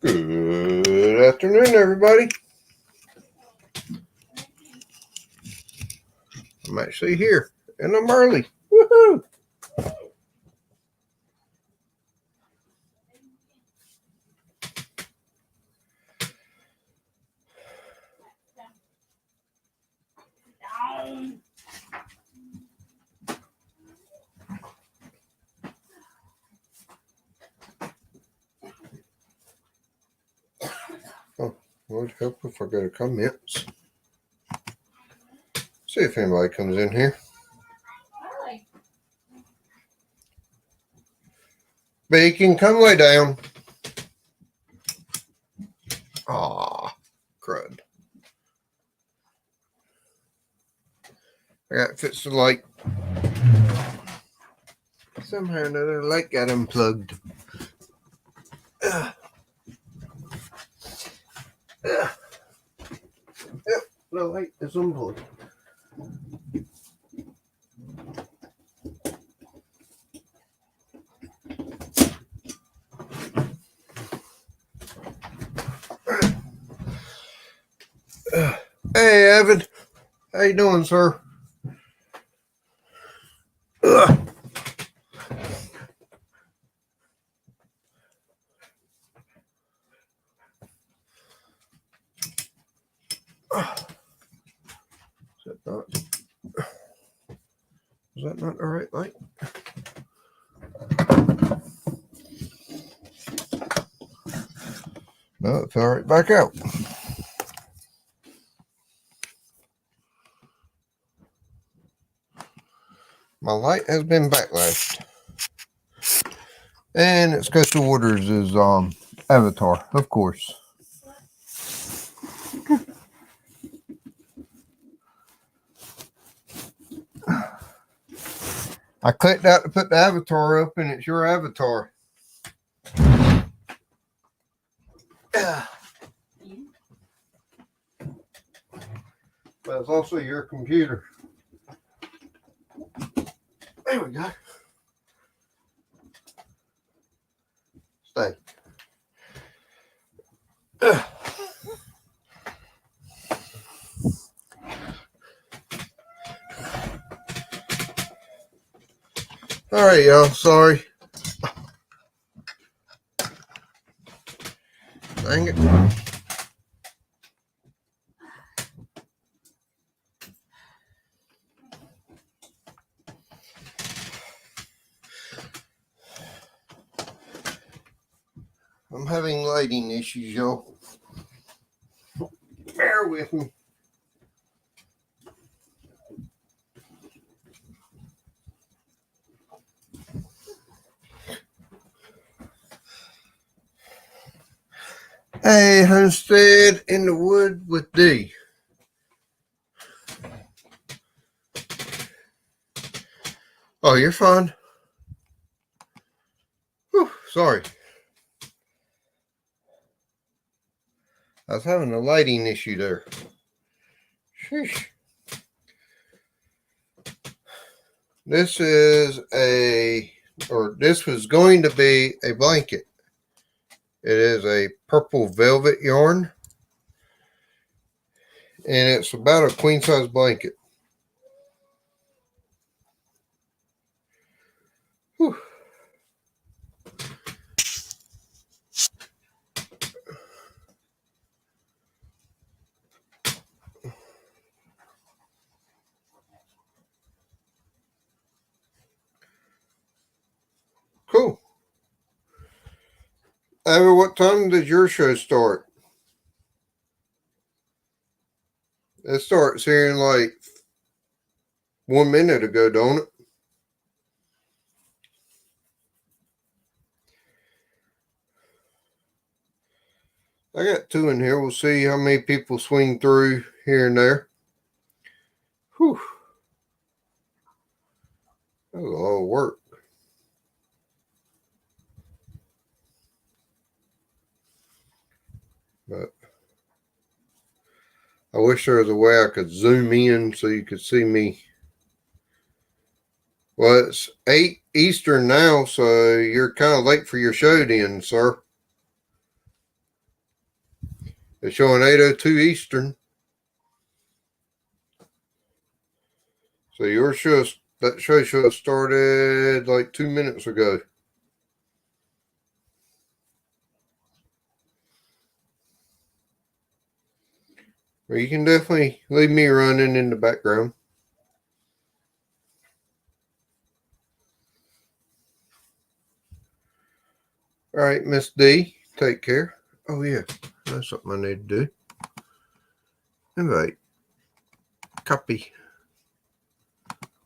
Good afternoon, everybody. I'm actually here, and I'm early. Woohoo! Oh, Lord help if I go to comments. See if anybody comes in here. Bacon, come lay down. Aw, crud. I got to fix the light. Somehow or another, the light got unplugged. Yep, the light is unplugged. Hey, Evan. How you doing, sir? Ugh. Is that not the right light? No, it fell right back out. My light has been backlashed. And it's Special Orders is Avatar, of course. I clicked out to put the avatar up, and it's your avatar. But it's also your computer. There we go. Stay. All right, y'all. Sorry. Dang it. I'm having lighting issues, y'all. Bear with me. Hey, Homestead in the Wood with D. Oh, you're fine. Whew, sorry. I was having a lighting issue there. Sheesh. This is this was going to be a blanket. It is a purple velvet yarn. And it's about a queen size blanket. Whew. Cool. Ava, what time did your show start? It starts here in like 1 minute ago, don't it? I got 2 in here. We'll see how many people swing through here and there. Whew. That was a lot of work. But I wish there was a way I could zoom in so you could see me. Well, it's 8 Eastern now, so you're kind of late for your show then, sir. It's showing 8:02 Eastern. So that show should have started like 2 minutes ago. Well, you can definitely leave me running in the background. All right, Miss D, take care. Oh, yeah, that's something I need to do. Invite. Copy.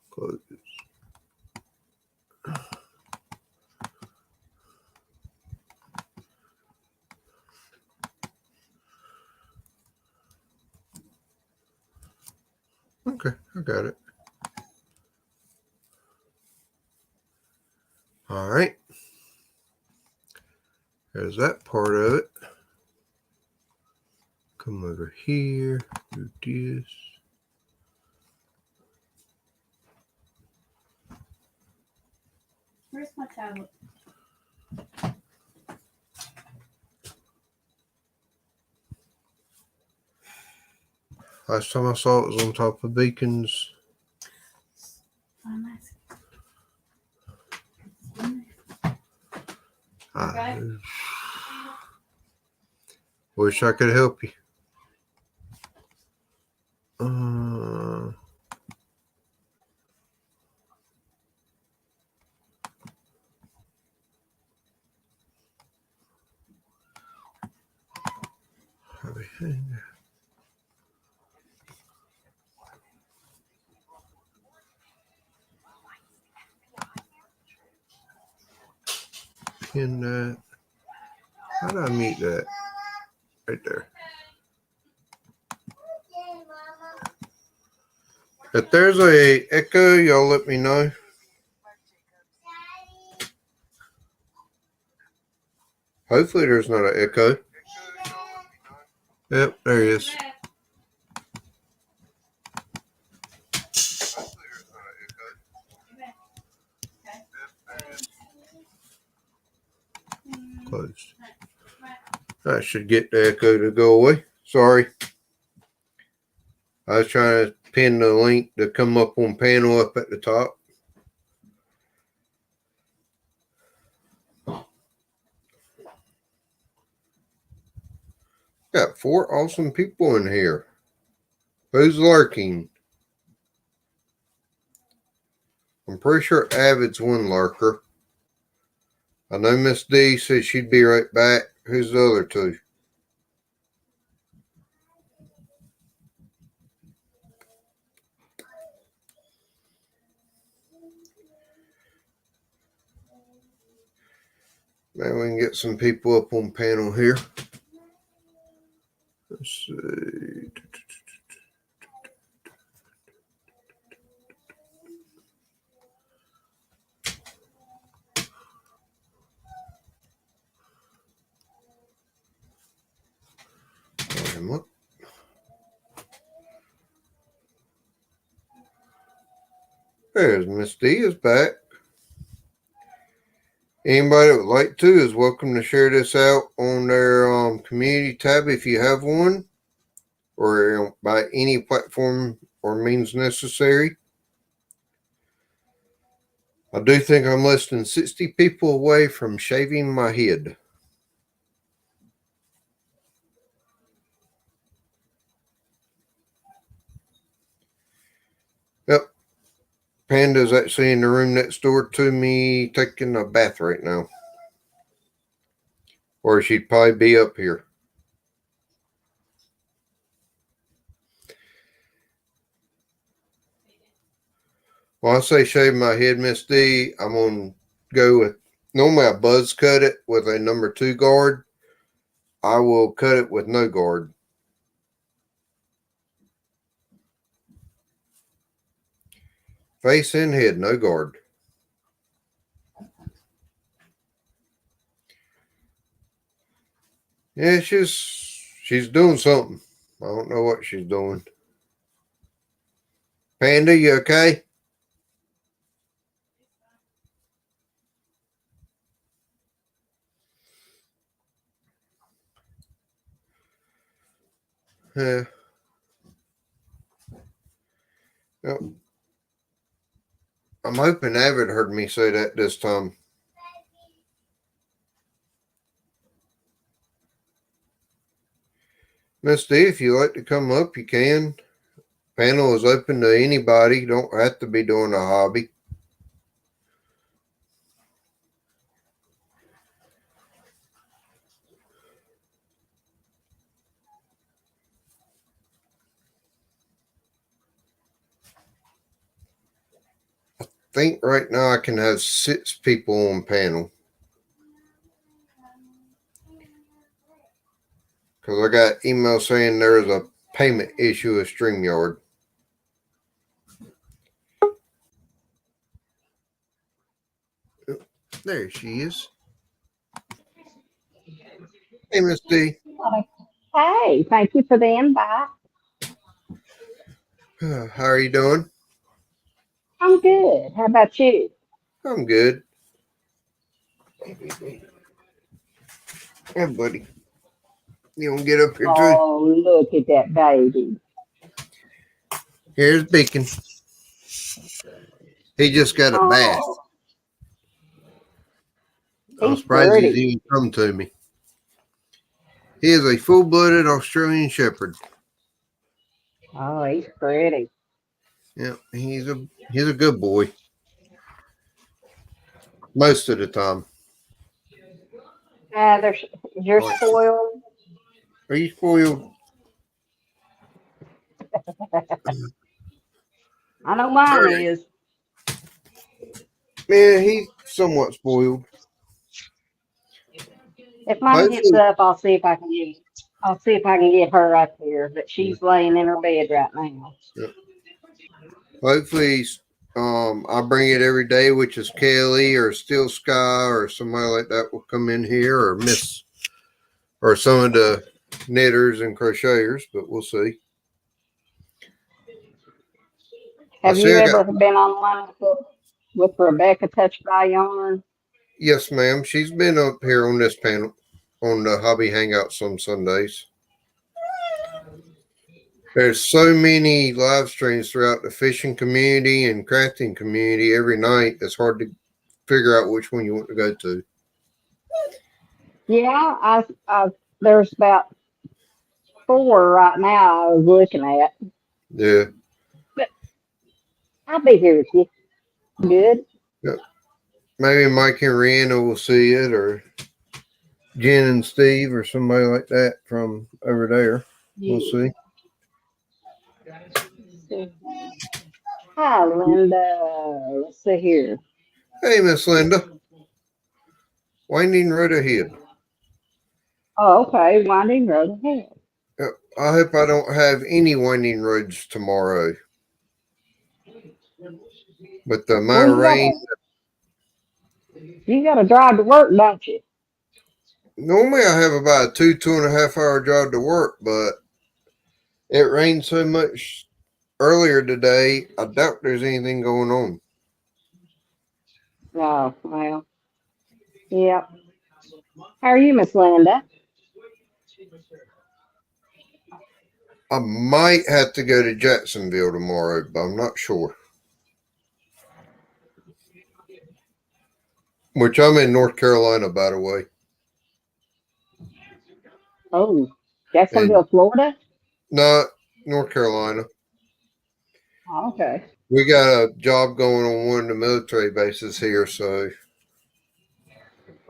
Close. Okay, I got it. All right. There's that part of it. Come over here, do this. Where's my tablet? Last time I saw it was on top of Beacon's. I wish I could help you. Pin that. How do I mute that? Right there. If there's a echo, y'all let me know. Hopefully there's not an echo. Yep, there he is. Closed. I should get the echo to go away. Sorry. I was trying to pin the link to come up on panel up at the top. Got 4 awesome people in here. Who's lurking? I'm pretty sure Avid's one lurker. I know Miss D said she'd be right back. Who's the other 2? Maybe we can get some people up on panel here. Let's see. There's Miss D is back. Anybody that would like to is welcome to share this out on their community tab if you have one, or by any platform or means necessary. I do think I'm less than 60 people away from shaving my head. Yep. Panda's actually in the room next door to me taking a bath right now. Or she'd probably be up here. When I say shave my head, Miss D, I'm going to go with, normally I buzz cut it with a number 2 guard. I will cut it with no guard. Face and head, no guard. Yeah, it's just She's doing something. I don't know what she's doing. Panda, you okay? Yeah. Yep. I'm hoping Avid heard me say that this time. Miss D, if you like to come up, you can. Panel is open to anybody. You don't have to be doing a hobby. I think right now I can have 6 people on panel. Because I got email saying there's a payment issue with StreamYard. There she is. Hey, Miss D. Hey, thank you for the invite. How are you doing? I'm good. How about you? I'm good. Hey, buddy. You want to get up here too? Oh, look at that baby. Here's Beacon. He just got a bath. Oh, I'm he's surprised he's pretty. even come to me. He is a full-blooded Australian Shepherd. Oh, he's pretty. Yeah, he's a good boy. Most of the time. You're Like, spoiled. are you spoiled? I know mine Right. is. Man, he's somewhat spoiled. If mine gets Hopefully, up, I'll see if I can get her up here. But she's laying in her bed right now. hopefully, I bring it every day, which is Kelly or Steel Sky or somebody like that will come in here, or Miss, or some of the knitters and crocheters, but we'll see. I Have see you I got, ever been on one with Rebecca Touch by Yarn? yes, ma'am. She's been up here on this panel on the Hobby Hangouts on Sundays. There's so many live streams throughout the fishing community and crafting community every night. It's hard to figure out which one you want to go to. Yeah, there's about four right now I was looking at. Yeah. But I'll be here with you. Good. Yep. Maybe Mike and Rihanna will see it, or Jen and Steve, or somebody like that from over there. We'll Yeah. see. Hi, Linda. Let's see here. Hey, Miss Linda. Winding road ahead. Oh, okay. Winding road ahead. Yep. I hope I don't have any winding roads tomorrow. With the Well, amount of rain, you gotta drive to work, don't you? normally I have about a 2.5 hour drive to work, but it rained so much earlier today, I doubt there's anything going on. Oh, well, yeah. How are you, Miss Linda? I might have to go to Jacksonville tomorrow, but I'm not sure. Which I'm in North Carolina, by the way. Oh, And Jacksonville, Florida. not North Carolina. Oh, okay. We got a job going on one of the military bases here, so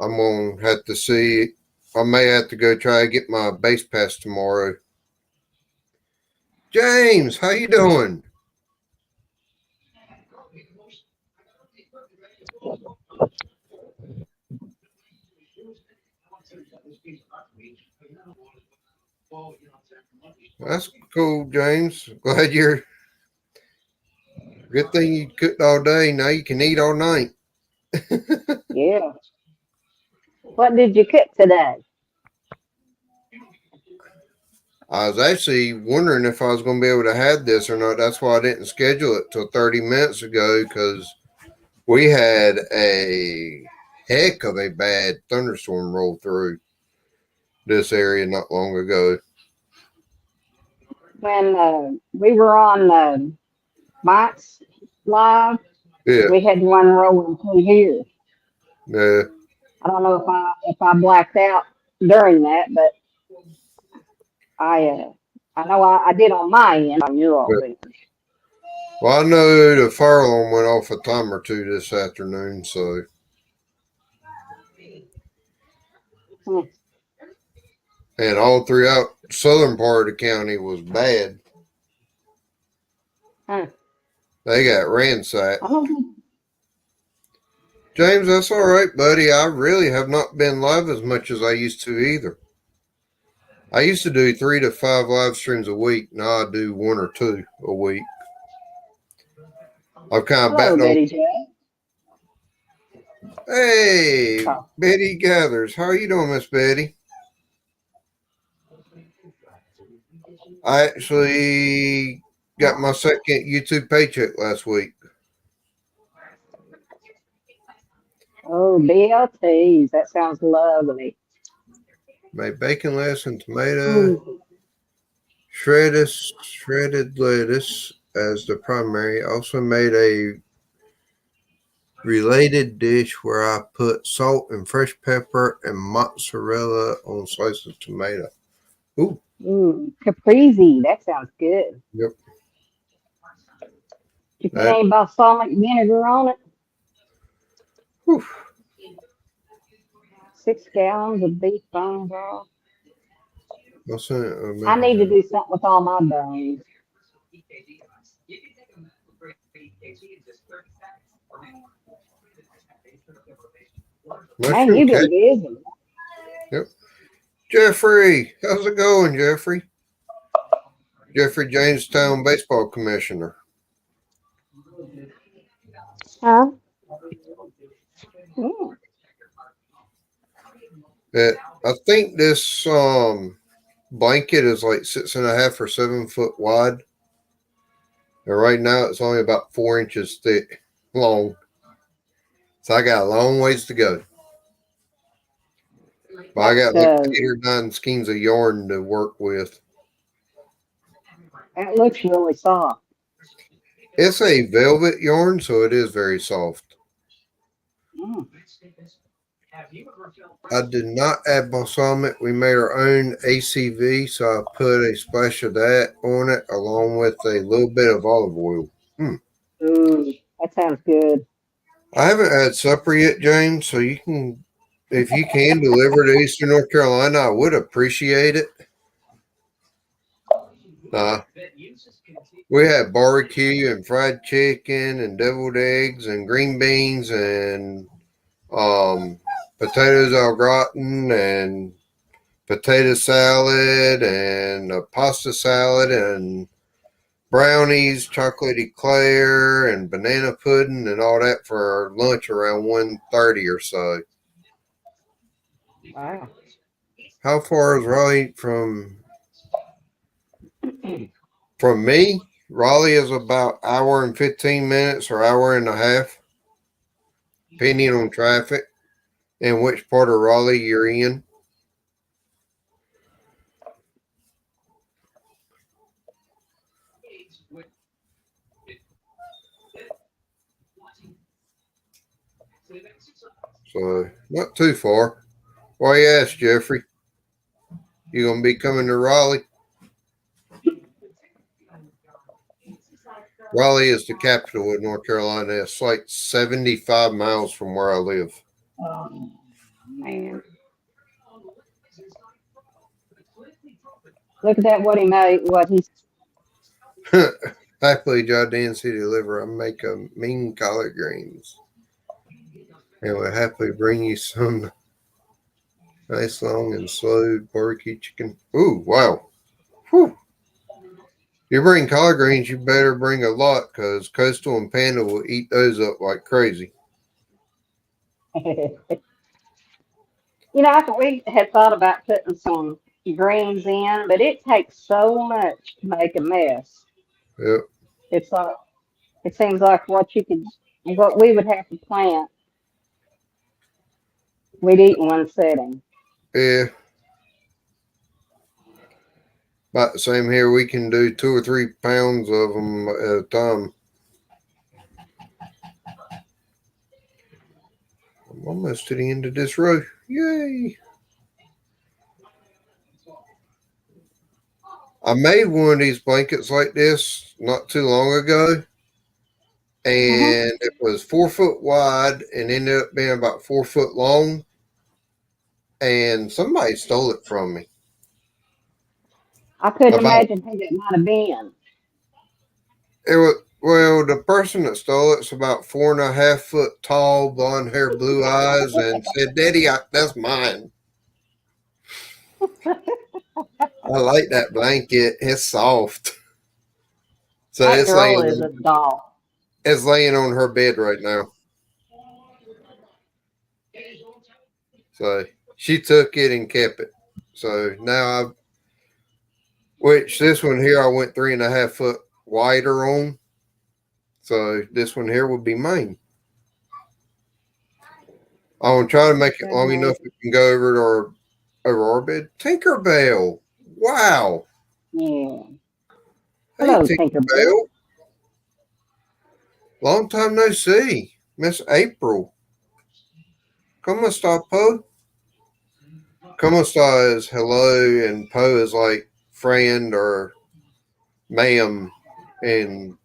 I'm gonna have to see. I may have to go try to get my base pass tomorrow. James, how you doing? That's cool, James. Glad you're. Good thing you cooked all day. Now you can eat all night. Yeah. What did you cook today? I was actually wondering if I was going to be able to have this or not. That's why I didn't schedule it till 30 minutes ago because we had a heck of a bad thunderstorm roll through this area not long ago. When we were on Mike's live, Yeah, we had one rolling through here. yeah. I don't know if I blacked out during that, but I know I did on my end on your yeah. old end. Well, I know the fire alarm went off a time or two this afternoon, so Hmm. and all throughout southern part of the county was bad. Huh. They got ransacked. I don't think, James, that's all right, buddy. I really have not been live as much as I used to either. I used to do 3 to 5 live streams a week. Now I do 1 or 2 a week. I've kind of hello, backed on. Betty J. Hey, Oh, Betty Gathers. How are you doing, Miss Betty? I actually got my second YouTube paycheck last week. oh, BLTs. That sounds lovely. Made bacon lettuce and tomato, Ooh. shredded lettuce as the primary. Also made a related dish where I put salt and fresh pepper and mozzarella on slices of tomato. Ooh, Ooh, caprese. That sounds good. yep. You put That. any balsamic vinegar on it? Whew, 6 gallons of beef bone broth. I'll send it. I need to do something with all my bones. Man, Mushroom you've cake. been busy. Yep. Jeffrey, how's it going, Jeffrey? Jeffrey Jamestown baseball commissioner. Huh? Mm. I think this blanket is like 6.5 or 7 foot wide, and right now it's only about 4 inches thick, long. So I got a long ways to go. But I That got like 8 or 9 skeins of yarn to work with. that looks really soft. It's a velvet yarn, so it is very soft. Mm. I did not add balsamic. We made our own ACV, so I put a splash of that on it along with a little bit of olive oil. Ooh, that sounds good. I haven't had supper yet, James, so you can, if you can deliver to Eastern North Carolina, I would appreciate it. Uh, we had barbecue and fried chicken and deviled eggs and green beans and um, potatoes au gratin and potato salad and a pasta salad and brownies, chocolate eclair, and banana pudding and all that for lunch around 1:30 or so. Wow. How far is Raleigh from me? Raleigh is about hour and 15 minutes or hour and a half, depending on traffic and which part of Raleigh you're in. So not too far. Why you ask, Jeffrey? You gonna be coming to Raleigh? Raleigh is the capital of North Carolina. It's like 75 miles from where I live. Oh, man. Look at that, what he made, what he's, Happily, John City Liver. I make a mean collard greens. And will happily bring you some nice long and slow barbecue chicken. Ooh, wow. Whew. You bring collard greens, you better bring a lot because Coastal and Panda will eat those up like crazy. we had thought about putting some greens in, but it takes so much to make a mess. Yep. It's like it seems like what we would have to plant, we'd eat in one sitting. Yeah. About the same here. We can do 2 or 3 pounds of them at a time. I'm almost to the end of this row. Yay! I made one of these blankets like this not too long ago, Hmm. and it was 4 foot wide and ended up being about 4 foot long. And somebody stole it from me. I couldn't About imagine who that might have been. it was well, the person that stole it's about 4.5 foot tall, blonde hair, blue eyes, and said, "Daddy, that's mine." I like that blanket. It's soft. So That girl is a doll. it's laying on her bed right now. So she took it and kept it. So now which this one here I went 3.5 foot wider on. So this one here would be mine. I want to try to make it long enough it can go over our bed. Tinkerbell. Wow. Yeah. Hey Hello, Tinkerbell. Tinkerbell. Long time no see. Miss April. Como esta, Po? Como esta is hello, and Po is like friend or ma'am in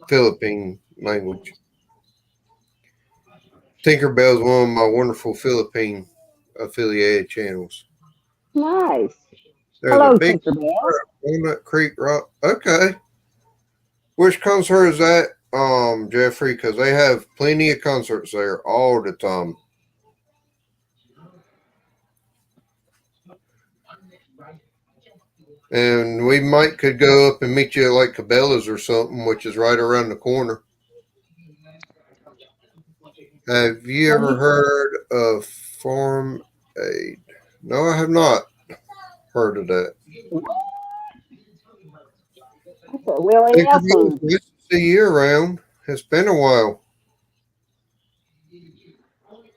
Philippine language. Tinkerbell is one of my wonderful Philippine affiliated channels. Nice. There's a Hello, big Tinkerbell. Walnut Creek Rock. Okay. Which concert is that, Jeffrey? Because they have plenty of concerts there all the time. And we might could go up and meet you at like Cabela's or something, which is right around the corner. Have you What ever do heard of Farm Aid? No, I have not heard of that. you? That's a Willie Tinkerbell is Nelson. nice to see you around. It's been a while.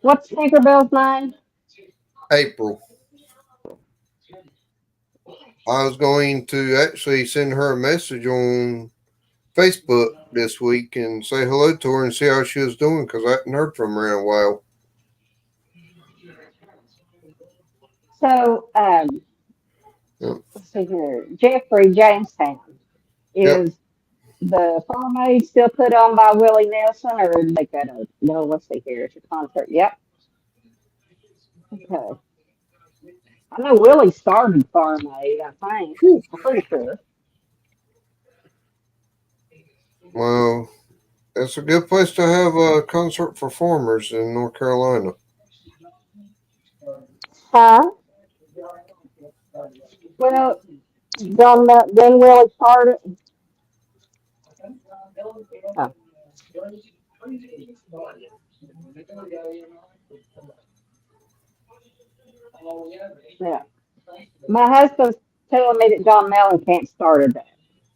What's Tinkerbell's name? April. I was going to actually send her a message on Facebook this week and say hello to her and see how she was doing because I hadn't heard from her in a while. So, Yep. let's see here. Jeffrey Jamestown. Yep. Is the Farm Aid still put on by Willie Nelson, or did they got a no? Let's see here. It's a concert. Yep. Okay. I know Willie started Farm Aid. I think. Whew. I'm pretty sure. Well, it's a good place to have a concert for farmers in North Carolina. Huh? Well, then Willie started. Oh, yeah. My husband's telling me that John Mellon can't started that,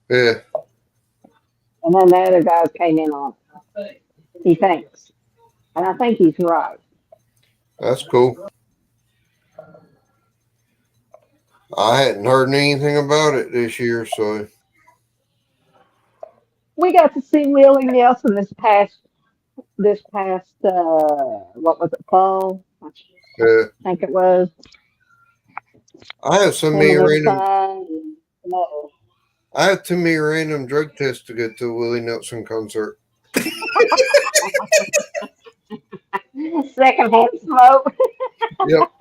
Yeah, and then the other guys came in on it. He thinks, and I think he's right. that's cool. I hadn't heard anything about it this year, so We got to see Willie Nelson this past what was it, fall? I yeah. think it was. I have so Him many and his random. son. And, no. I have too many random drug tests to go to a Willie Nelson concert. Secondhand smoke. Yep.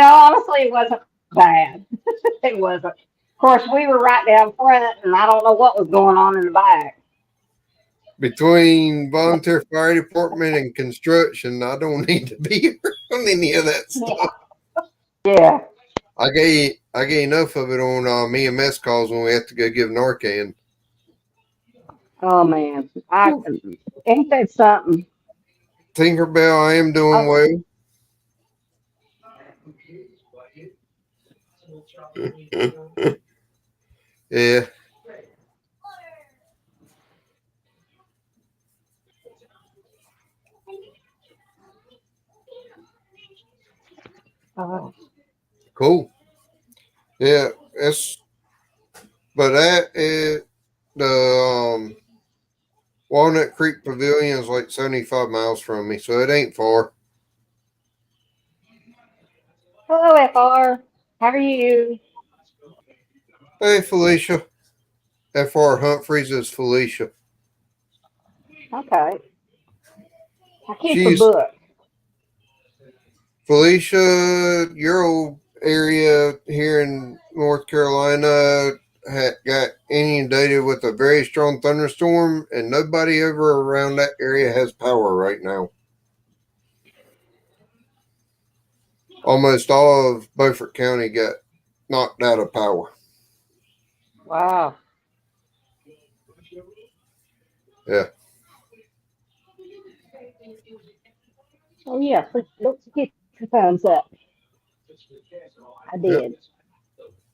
Honestly, it wasn't bad. It wasn't. Of course, we were right down front, and I don't know what was going on in the back. Between volunteer fire department and construction, I don't need to be around any of that Yeah. stuff. Yeah. I get enough of it on EMS calls when we have to go give Narcan. Oh man, ain't that something? Tinkerbell, I am doing Oh, well. Yeah. Oh, Cool. Yeah. That is the Walnut Creek Pavilion is like 75 miles from me, so it ain't far. hello, FR. How are you? Hey, Felicia. FR Humphreys is Felicia. Okay. I keep a She's book. Felicia, your old area here in North Carolina got inundated with a very strong thunderstorm, and nobody ever around that area has power right now. Almost all of Beaufort County got knocked out of power. Wow. Yeah. Oh, yeah. Let's get your thumbs up. I Yep.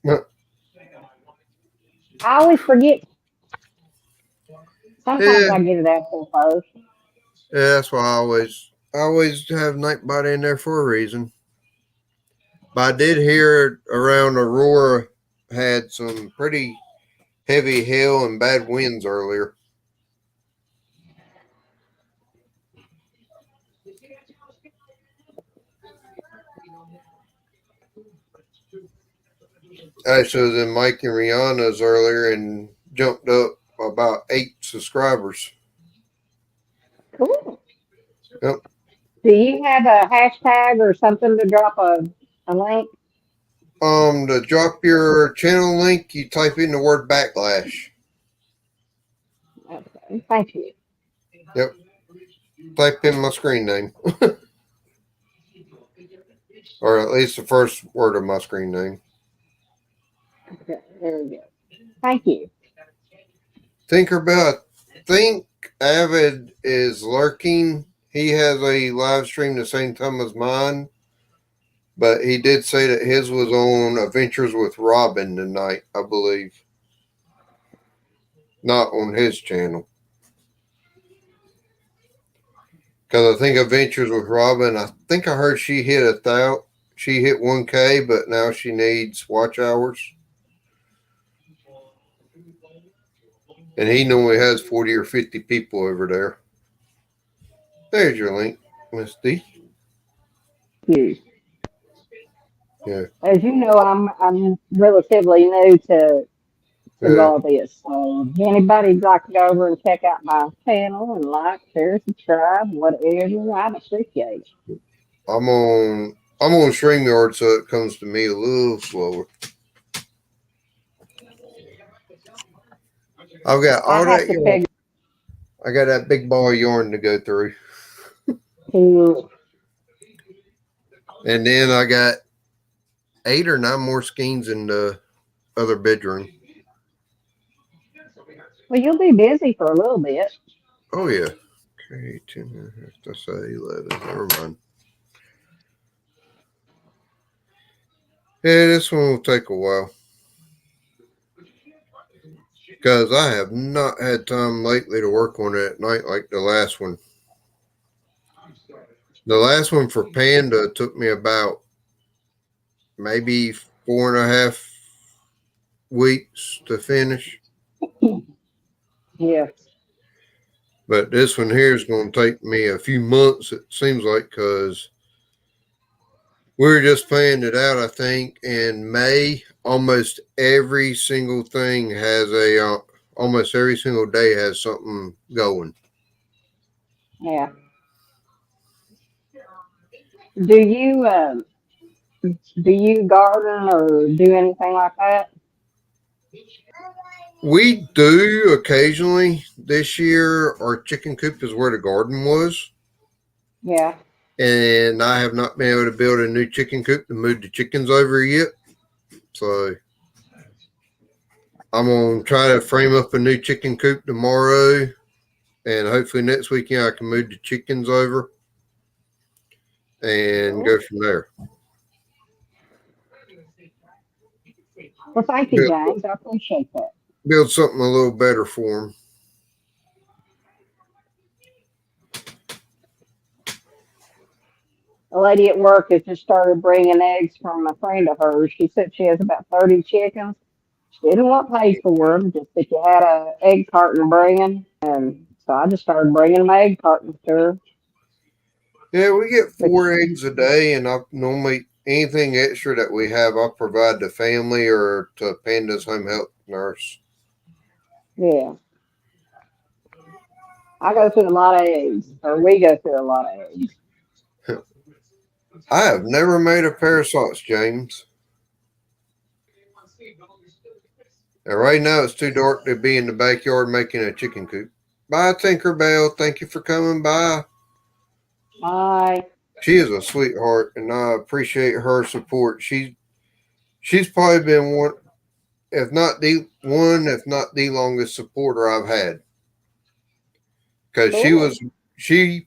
did. I always forget. Sometimes Yeah. I get it after the post. Yeah, that's why I always have Nightbot in there for a reason. But I did hear around Aurora had some pretty heavy hail and bad winds earlier. Actually, was in Mike and Rihanna's earlier and jumped up about 8 subscribers. Cool. Yep. Do you have a hashtag or something to drop a link? To drop your channel link, you type in the word backlash. Okay. Thank you. Yep. Type in my screen name, or at least the first word of my screen name. Okay. There we go. Thank you. Tinkerbell, I think Avid is lurking. He has a live stream the same time as mine, but he did say that his was on Adventures with Robin tonight, I believe. Not on his channel. Because I think Adventures with Robin, I think I heard she hit 1,000. She hit 1K, but now she needs watch hours. And he normally has 40 or 50 people over there. There's your link, Miss D. You. Yeah. As you know, I'm relatively new to Yeah. all this. So if anybody'd like to go over and check out my channel and like, share, subscribe, whatever, I'd appreciate it. I'm on StreamYard, so it comes to me a little slower. I've got I all have that to yarn. figure I got that big ball of yarn to go through. to, And then I got 8 or 9 more skeins in the other bedroom. well, you'll be busy for a little bit. Oh, yeah. Okay, 10, that's 11. Never mind. Yeah, this one will take a while. Because I have not had time lately to work on it at night like the last one. The last one for Panda took me about maybe 4.5 weeks to finish. Yeah. But this one here is going to take me a few months, it seems like, because we were just planning it out, I think, in May. Almost every single thing has almost every single day has something going. Yeah. Do you do you garden or do anything like that? We do occasionally. This year, our chicken coop is where the garden was. Yeah. And I have not been able to build a new chicken coop to move the chickens over yet. So I'm going to try to frame up a new chicken coop tomorrow. And hopefully next weekend I can move the chickens over and Cool. go from there. Well, thank you, build, James. I appreciate that. build something a little better for them. A lady at work has just started bringing eggs from a friend of hers. She said she has about 30 chickens. She didn't want paid for them, just if you had a egg carton bringing. And so I just started bringing my egg cartons to her. Yeah, we get But 4 eggs a day, and I normally anything extra that we have, I provide to family or to Panda's home health nurse. yeah, I go through a lot of eggs, or we go through a lot of eggs. I have never made a pair of socks, James. And right now it's too dark to be in the backyard making a chicken coop. Bye, Tinkerbell. Thank you for coming by. I, She is a sweetheart, and I appreciate her support. She's probably been one, if not the longest supporter I've had. Because cool. she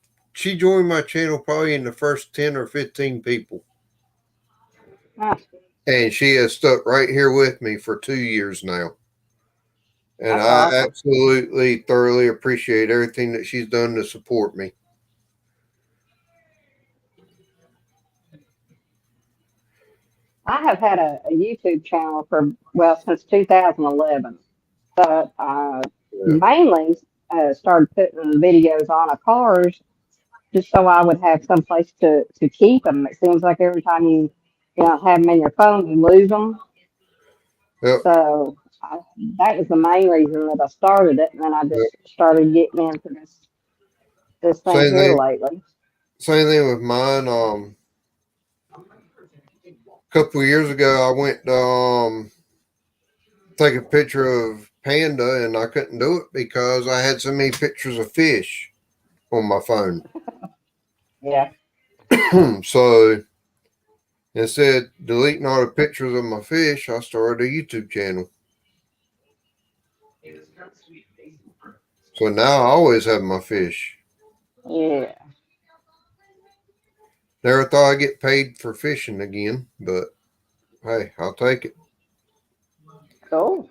joined my channel probably in the first 10 or 15 people, Huh, and she has stuck right here with me for 2 years now. And that's I awesome. absolutely thoroughly appreciate everything that she's done to support me. I have had a YouTube channel for, well, since 2011. But Yeah, mainly started putting videos on of cars just so I would have some place to keep them. It seems like every time you have them in your phone, you lose them. yep, So that was the main reason that I started it, and then I yep. just started getting into this thing Same here thing. lately. Same thing with mine. A couple of years ago, I went to take a picture of Panda, and I couldn't do it because I had so many pictures of fish on my phone. Yeah. So instead of deleting all the pictures of my fish, I started a YouTube channel. So now I always have my fish. Yeah. Never thought I'd get paid for fishing again, but hey, I'll take it. Cool.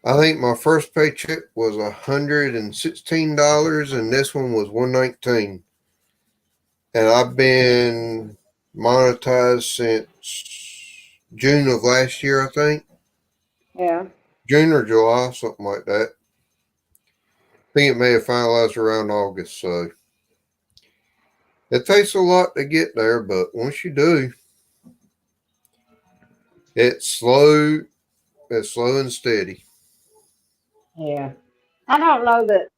I think my first paycheck was $116, and this one was $119. And I've been monetized since June of last year, I think. Yeah. June or July, something like that. I think it may have finalized around August. So it takes a lot to get there, but once you do, it's slow. It's slow and steady. Yeah. I don't know that.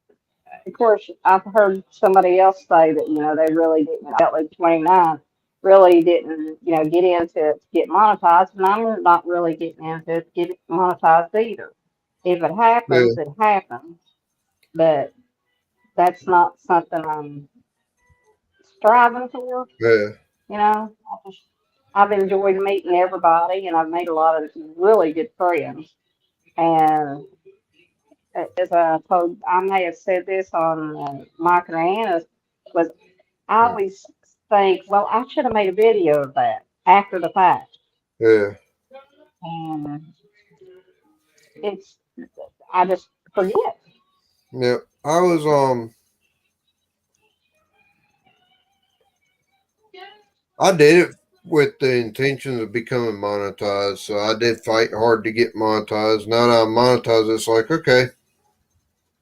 Of course, I've heard somebody else say that they really didn't. Outlet 29 really didn't get into it to get monetized, and I'm not really getting into it to get it monetized either. If it Yeah, happens, it happens, but that's not something I'm striving for. yeah, I've enjoyed meeting everybody, and I've made a lot of really good friends. And as I told, I may have said this on Mike and Anna's, was I always think, well, I should have made a video of that after the fact. yeah, And it's, I just forget. yeah. I was I did it with the intentions of becoming monetized. So I did fight hard to get monetized. Now that I'm monetized, it's like, okay,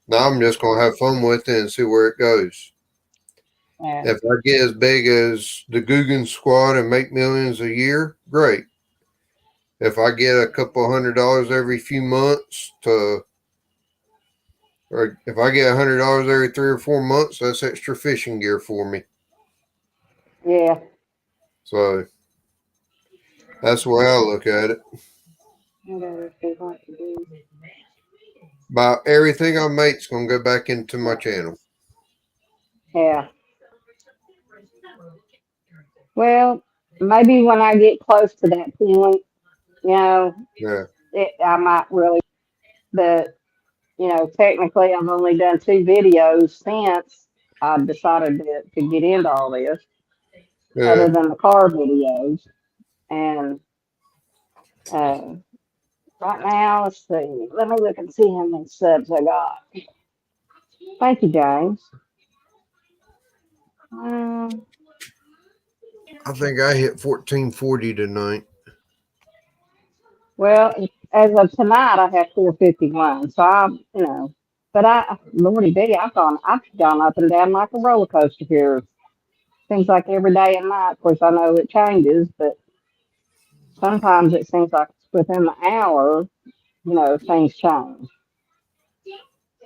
now I'm just gonna have fun with it and see where it goes. Yeah, If I get as big as the Guggen squad and make millions a year, great. If I get a couple $100 every few months or if I get $100 every 3 or 4 months, that's extra fishing gear for me. yeah, So that's the way I look at it. whatever they want to do. About everything I make's gonna go back into my channel. Yeah. Well, maybe when I get close to that point, you know, Yeah, I might really, but technically I've only done two videos since I decided to get into all this, yeah, other than the car videos. And Uh, right now, let's see. Let me look and see how many subs I got. Thank you, James. Um, I think I hit 1440 tonight. well, as of tonight, I have 451. So but Lordy B, I've gone up and down like a roller coaster here. Seems like every day and night. Of course, I know it changes, but sometimes it seems like it's within the hour, things change.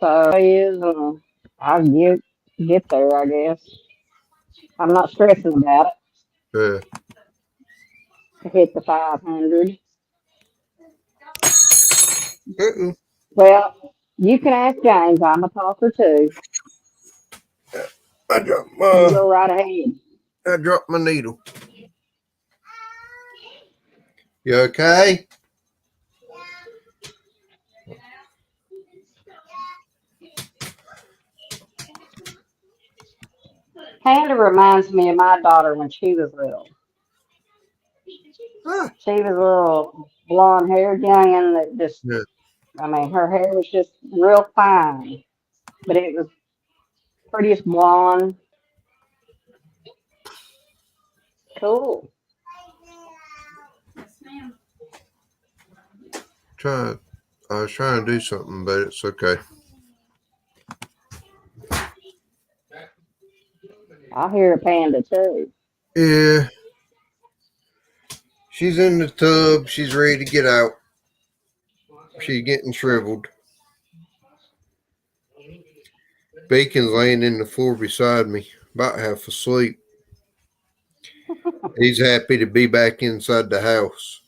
So it is, I get there, I guess. I'm not stressing about Yeah. it to hit the 500. Uh-uh. Well, you can ask James. I'm a talker too. I dropped You my go right ahead. I dropped my needle. You okay? Panda reminds me of my daughter when she was little. Ah, She was a little blonde haired youngin' that just, yeah. I mean, her hair was just real fine, but it was prettiest blonde. Cool. Try I was trying to do something, but it's okay. I hear a panda too. Yeah. She's in the tub. She's ready to get out. She's getting shriveled. Bacon's laying in the floor beside me, about half asleep. He's happy to be back inside the house.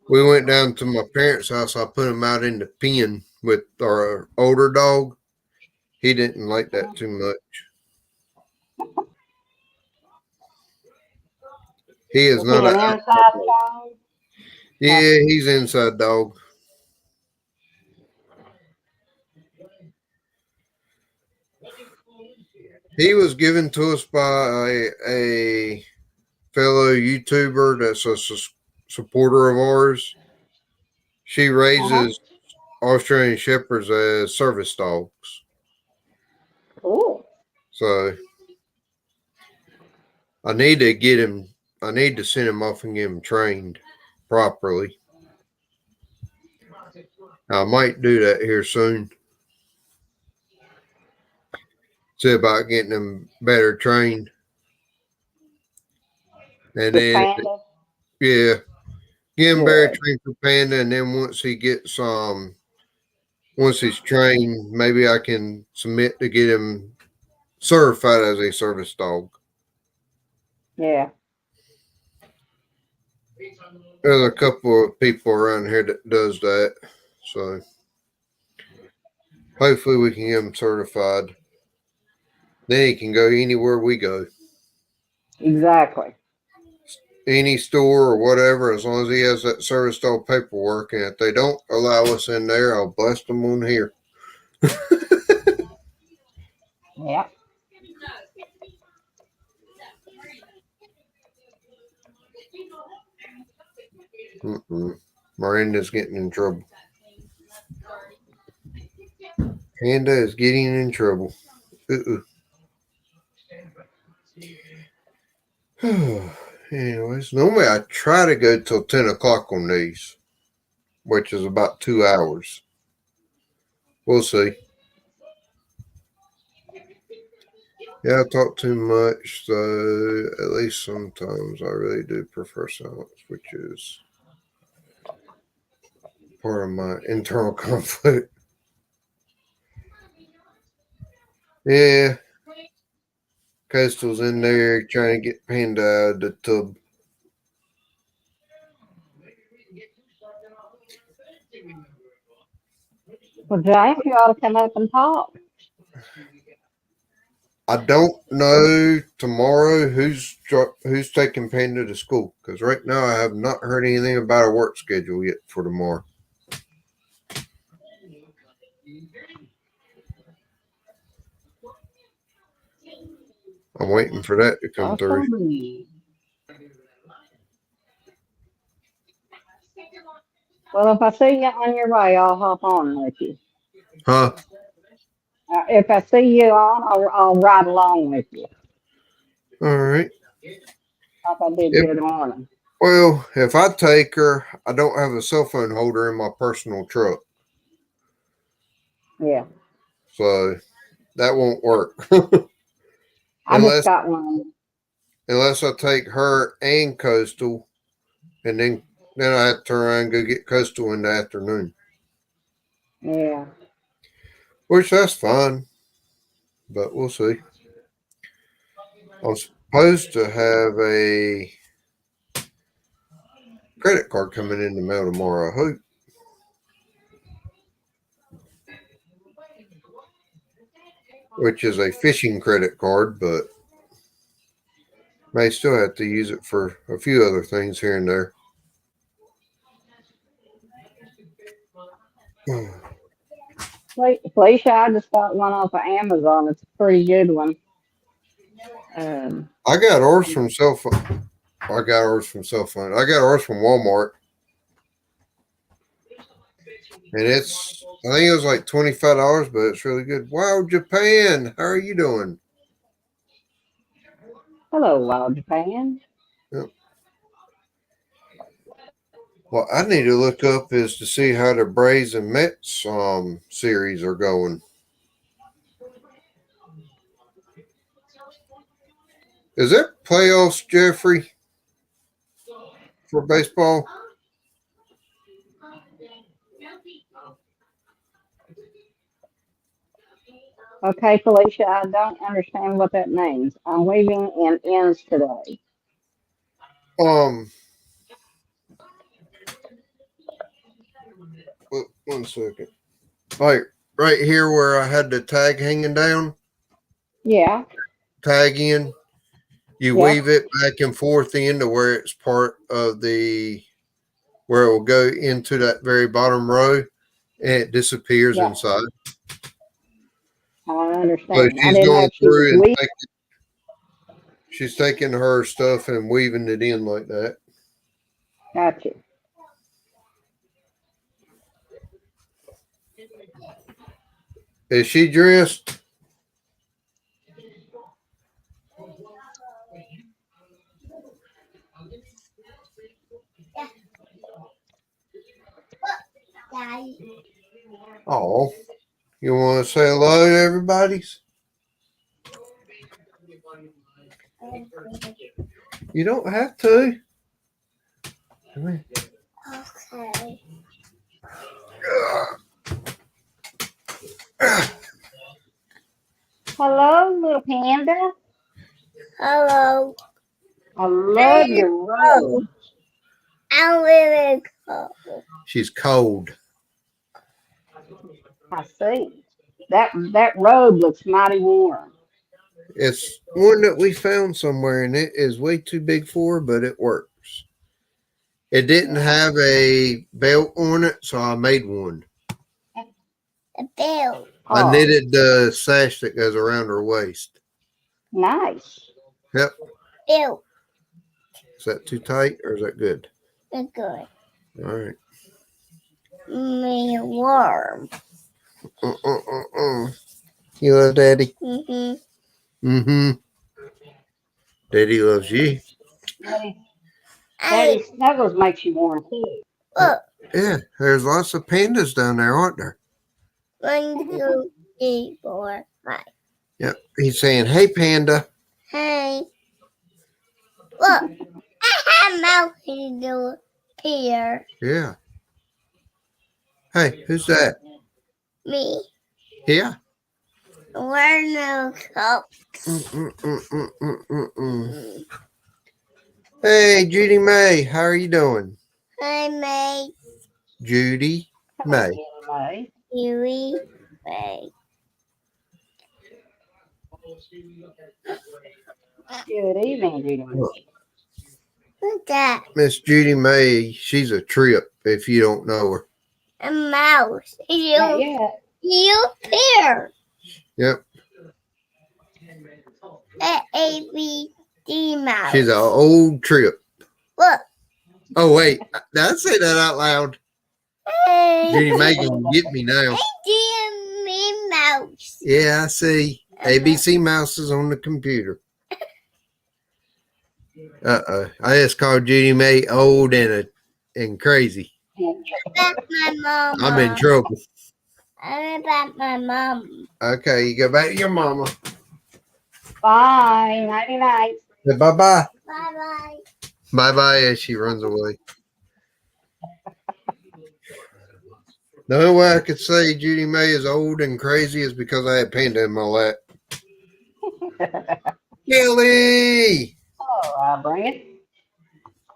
We went down to my parents' house. I put him out in the pen with our older dog. He didn't like that too much. He is Is he not an an outside inside dog. dog? Uh, Yeah, he's an inside dog. He was given to us by a fellow YouTuber that's a supporter of ours. She uh-huh. raises Australian Shepherds as service dogs. Cool. So I need to get him, I need to send him off and get him trained properly. I might do that here soon. See about getting him better trained. And With then, panda? yeah, get him better Good. trained for Panda. And then once he's trained, maybe I can submit to get him certified as a service dog. Yeah. There's a couple of people around here that does that. So hopefully we can get him certified. Then he can go anywhere we go. Exactly. Any store or whatever, as long as he has that service dog paperwork. And if they don't allow us in there, I'll blast them on here. Yeah. Mm-mm. Miranda's getting in trouble. Panda is getting in trouble. Uh-uh. Anyways, normally I try to go till 10 o'clock on these, which is about 2 hours. We'll see. Yeah, I talk too much, so at least sometimes I really do prefer silence, which is part of my internal conflict. Yeah, Coastal's in there trying to get Panda out of the tub. Well, James, you ought to come up and talk. I don't know tomorrow who's taking Panda to school because right now I have not heard anything about a work schedule yet for tomorrow. I'm waiting for that to come through. Awesome. Well, if I see you on your way, I'll hop on with you. Huh? If I see you on, I'll ride along with you, All right. like I did Yep. the other morning. Well, if I take her, I don't have a cell phone holder in my personal truck, Yeah, so that won't work I just unless got one. I take her and Coastal, and then I have to turn around and go get Coastal in the afternoon, Yeah. which that's fine, but we'll see. I'm supposed to have a credit card coming in the mail tomorrow. I hope, which is a fishing credit card, but may still have to use it for a few other things here and there. Felicia, I just got one off of Amazon. It's a pretty good one. Um, I got ours from cell phone. I got ours from cell phone. I got ours from Walmart, and I think it was like $25, but it's really good. Wow, Japan, how are you doing? Hello, Wild Japan. Yep. What I need to look up is to see how the Braves and Mets series are going. Is there playoffs, Jeffrey, for baseball? Okay, Felicia, I don't understand what that means. I'm leaving in ends today. Um, 1 second. Like right here where I had the tag hanging down, Yeah, tag in. You yep. weave it back and forth into where it's part of where it will go into that very bottom row, and it disappears Yeah, inside. I So understand. I she's didn't know going if she was through and weak. she's taking her stuff and weaving it in like that. Gotcha. Is she dressed? Oh, you want to say hello to everybody? You don't have to. Okay. Hello, little panda. Hello. I I'm love really your cold. robe. I'm really cold. She's cold. I see. That robe looks mighty warm. It's one that we found somewhere, and it is way too big for her, but it works. It didn't have a belt on it, so I made one. A bill. I Oh, knitted the sash that goes around her waist. nice. Yep. Bill. Is that too tight or is that good? They're good. All right. Me warm. You love Daddy? Mm-hmm. Mm-hmm. Daddy loves you. Daddy, I Daddy Snuggles makes you warm too. look. Yeah, there's lots of pandas down there, aren't there? 1, 2, 3, 4, 5. Yep. He's saying, hey, panda. Hey. Look. I have mountain to here. Yeah. Hey, who's that? Me. Yeah. We're no cup. Mm-mm-mm-mm-mm-mm. Hey, Judy May, how are you doing? I made Judy Hello, May. Jenny May. Huey Bay. Good evening, Judy May. Look at Miss Judy May, she's a trip if you don't know her. a mouse. Not yet. You here. Yep. A A-B-D mouse. She's an old trip. Look. Oh, wait. Did I say that out loud? Judy May gonna get me now. Dear me mouse. Yeah, I see. ABC Mouse is on the computer. I just called Judy May old and crazy. Back my mama. I'm in trouble. I'm about my mom. Okay, you go back to your mama. Bye. Nighty night. Say bye-bye. Bye bye. Bye-bye as she runs away. The only way I could say Judy May is old and crazy is because I had Panda in my lap. Kelly! Oh, I'll bring it.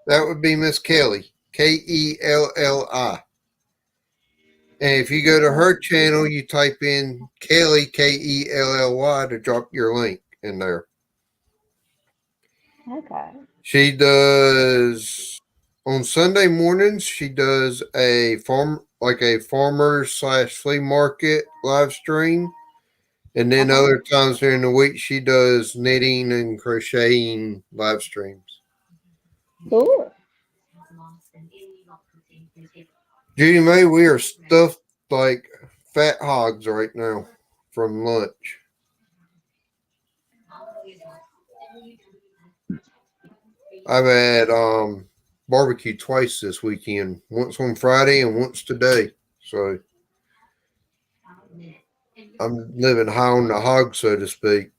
That would be Miss Kelly. Kelli. And if you go to her channel, you type in Kelly, Kelly, to drop your link in there. Okay. She does on Sunday mornings. She does a farmer / flea market live stream, and then other times during the week she does knitting and crocheting live streams. Cool. Judy May, we are stuffed like fat hogs right now from lunch. I've had barbecue twice this weekend. Once on Friday and once today. So I'm living high on the hog, so to speak.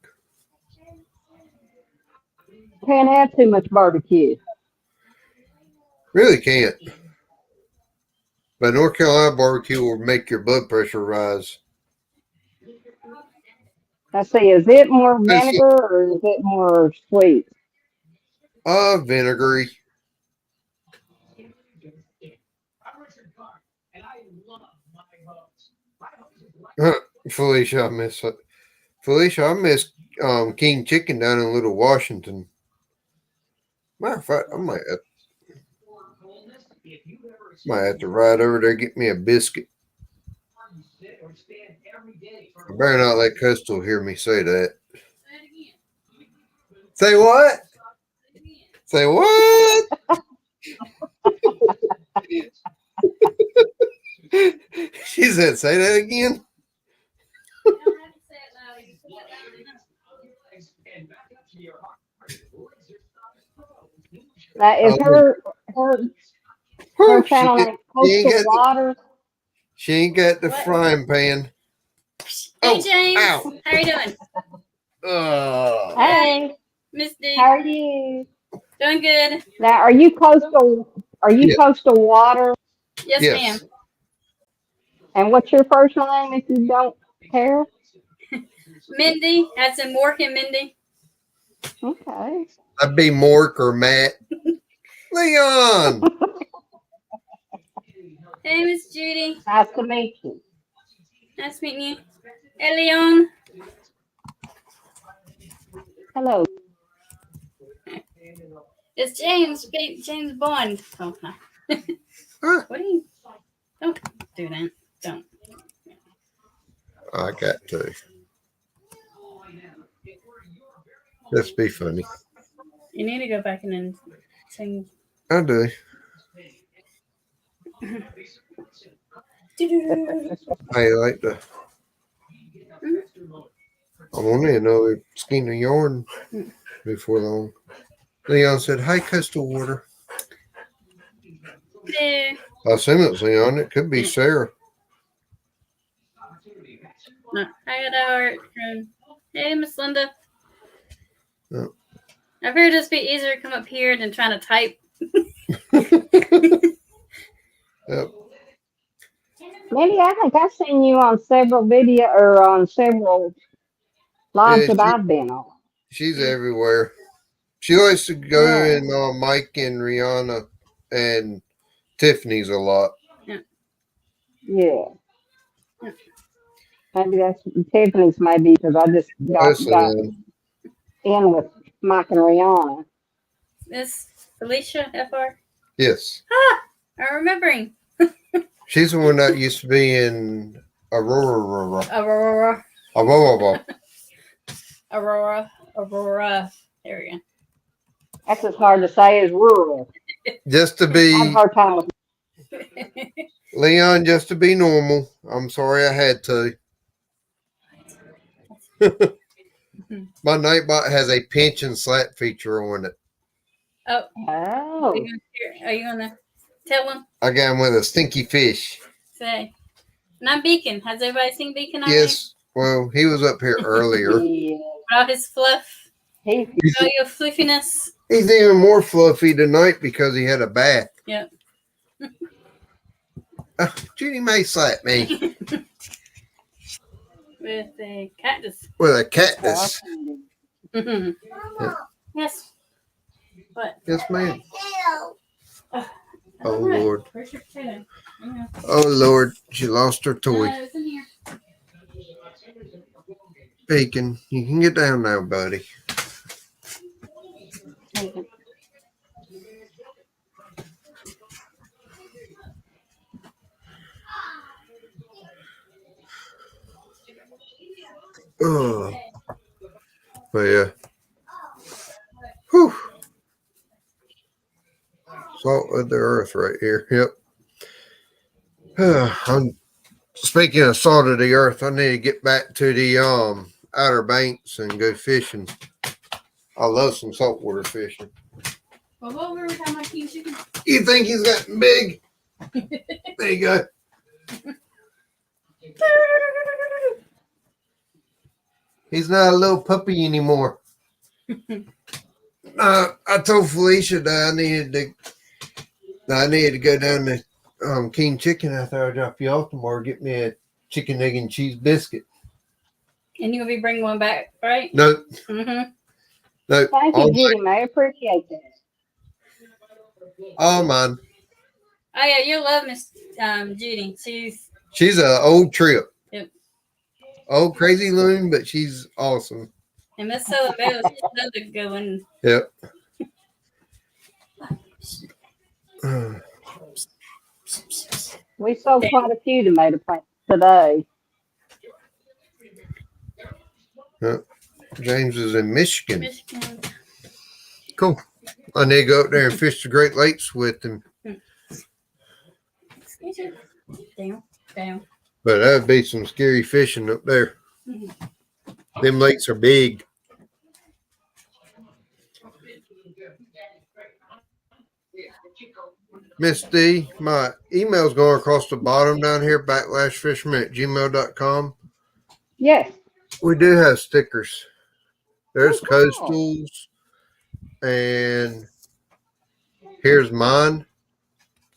Can't have too much barbecue. Really can't. But North Carolina barbecue will make your blood pressure rise. Let's see, is it more vinegar or is it more sweet? Vinegary. Felicia, I miss it. Felicia, I miss King Chicken down in Little Washington. Matter of fact, I might have to ride over there and get me a biscuit. I better not let Coastal hear me say that. Say what? Say what? She said, say that again. Now, is her channel like Coastal Waters? She ain't got the frying pan. Hey, James. Ow. How are you doing? Hey, Misty. how are you? Doing good. Now, are you Coastal? Are you Yeah. Coastal Waters? Yes, ma'am. And what's your first name, if you don't care? Mindy. That's in Mork and Mindy. Okay. I'd be Mork or Matt. Leon. Hey, Miss Judy. Nice to meet you. Nice meeting you. Hey, Leon. Hello. It's James. James Bond. Oh, no. Huh? What are you? Don't do that. Don't. I got to. Let's be funny. You need to go back and then sing. I do. I like the. I wanted another skein of yarn before long. Leon said, "Hey, Coastal Water." Yeah. I assume it's Leon. It could be Sarah. No, I got a heart from. Hey, Miss Linda. Oh. I figured it'd just be easier to come up here than trying to type. Yep. Mindy, I think I've seen you on several lives Yeah, that I've been on. She's everywhere. She likes to go Yeah. in Mike and Rihanna and Tiffany's a lot. Yeah. Maybe that's Tiffany's, maybe, because I just Mostly got them. in with Mike and Rihanna. Miss Felicia FR. Yes. I'm remembering. She's the one that used to be in Aurora. Aurora. Aurora. There we go. That's as hard to say as rural. Just to I have a be hard time with Leon, just to be normal. I'm sorry I had to. My Nightbot has a pinch and slap feature on it. Oh, Oh, are you gonna tell him? I got him with a stinky fish. Say, not Beacon. Has everybody seen Beacon already? Yes. Well, he was up here earlier. yeah. All his fluff, He's all your fluffiness. He's even more fluffy tonight because he had a bath. Yep. Judy may slap me With a cactus. with a cactus. Yes. What? Yes, ma'am. Oh, Alright. Lord. Where's your potato? Yeah. Oh, Lord. She lost her toy. It's in here. Bacon, you can get down now, buddy. Oh, but yeah. Whew. Salt of the earth right here. Yep. I'm speaking of salt of the earth. I need to get back to the Outer Banks and go fishing. I love some saltwater fishing. Well, what were we talking about, king chicken? You think he's gotten big? There you go. He's not a little puppy anymore. I told Felicia that I needed to go down to King Chicken after I drop you off tomorrow. Get me a chicken, egg, and cheese biscuit. And you'll be bringing one back, right? No, Mm-hmm. no, Thank you, Judy. I appreciate that. all mine. Oh yeah, you'll love Miss Judy. She's an old trip. Yep. Old crazy loon, but she's awesome. And Miss Southern Belle, she's another good one. Yep. We sold quite a few tomato plants today. James is in Michigan. Michigan. Cool. I need to go up there and fish the Great Lakes with him. Down. But that'd be some scary fishing up there. Mm-hmm. Them lakes are big. Miss D, my email's going across the bottom down here, /fisherman@gmail.com. Yes. We do have stickers. There's Oh, cool. coastals, and here's mine.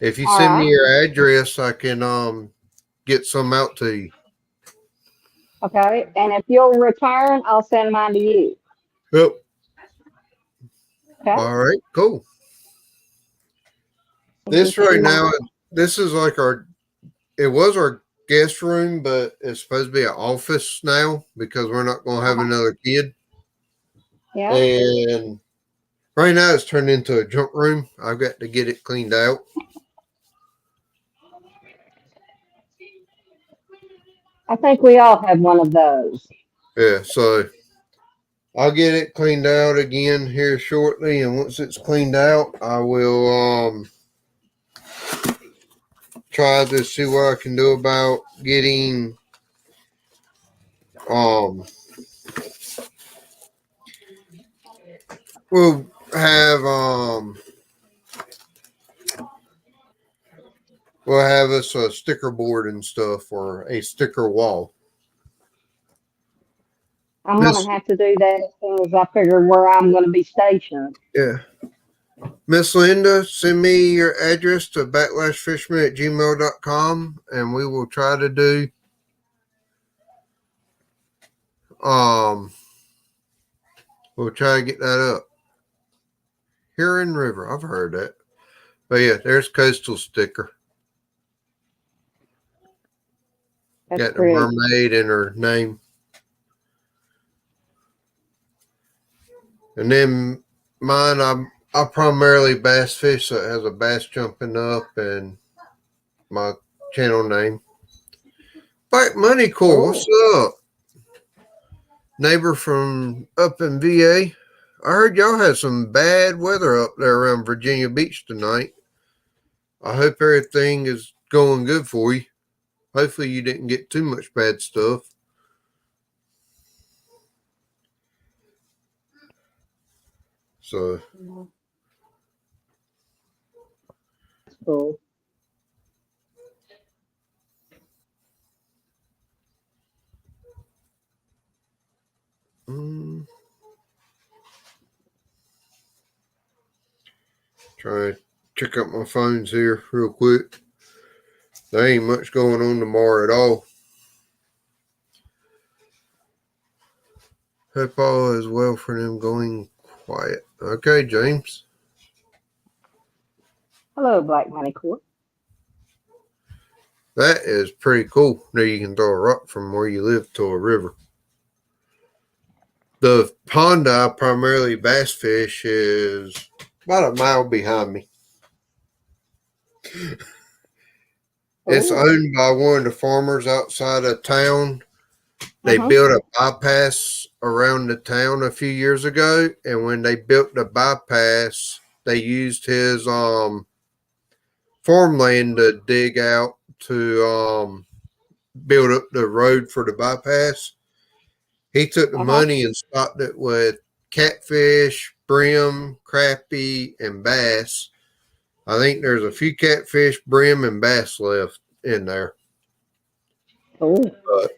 If you send me your address, I can get some out to you. Okay. And if you'll return, I'll send mine to you. Yep. Okay. All right, cool. This right now, this is like it was our guest room, but it's supposed to be an office now because we're not going to have another kid. Yeah. And right now it's turned into a junk room. I've got to get it cleaned out. I think we all have one of those. Yeah, so I'll get it cleaned out again here shortly, and once it's cleaned out, I will try to see what I can do about getting we'll have us a sticker board and stuff, or a sticker wall. I'm going to have to do that as soon as I figure where I'm going to be stationed. Yeah. Miss Linda, send me your address to /fisherman@gmail.com, and we will try to do we'll try to get that up. Huron River, I've heard that. But yeah, there's coastal sticker. That's Got the great. mermaid in her name. And then mine, I primarily bass fish, so it has a bass jumping up and my channel name. Bite Money Core, what's up? Neighbor from up in VA. I heard y'all had some bad weather up there around Virginia Beach tonight. I hope everything is going good for you. Hopefully you didn't get too much bad stuff. So That's cool. try to check out my phones here real quick. There ain't much going on tomorrow at all. Hope all is well for them going quiet. Okay, James. Hello, Black Money Court. That is pretty cool. Now you can throw a rock from where you live to a river. The pond I primarily bass fish is about a mile behind me. It's Ooh. owned by one of the farmers outside of town. They Mhm. built a bypass around the town a few years ago, and when they built the bypass, they used his farmland to dig out to build up the road for the bypass. He took the money and stocked it with catfish, brim, crappie, and bass. I think there's a few catfish, brim, and bass left in there. Cool. But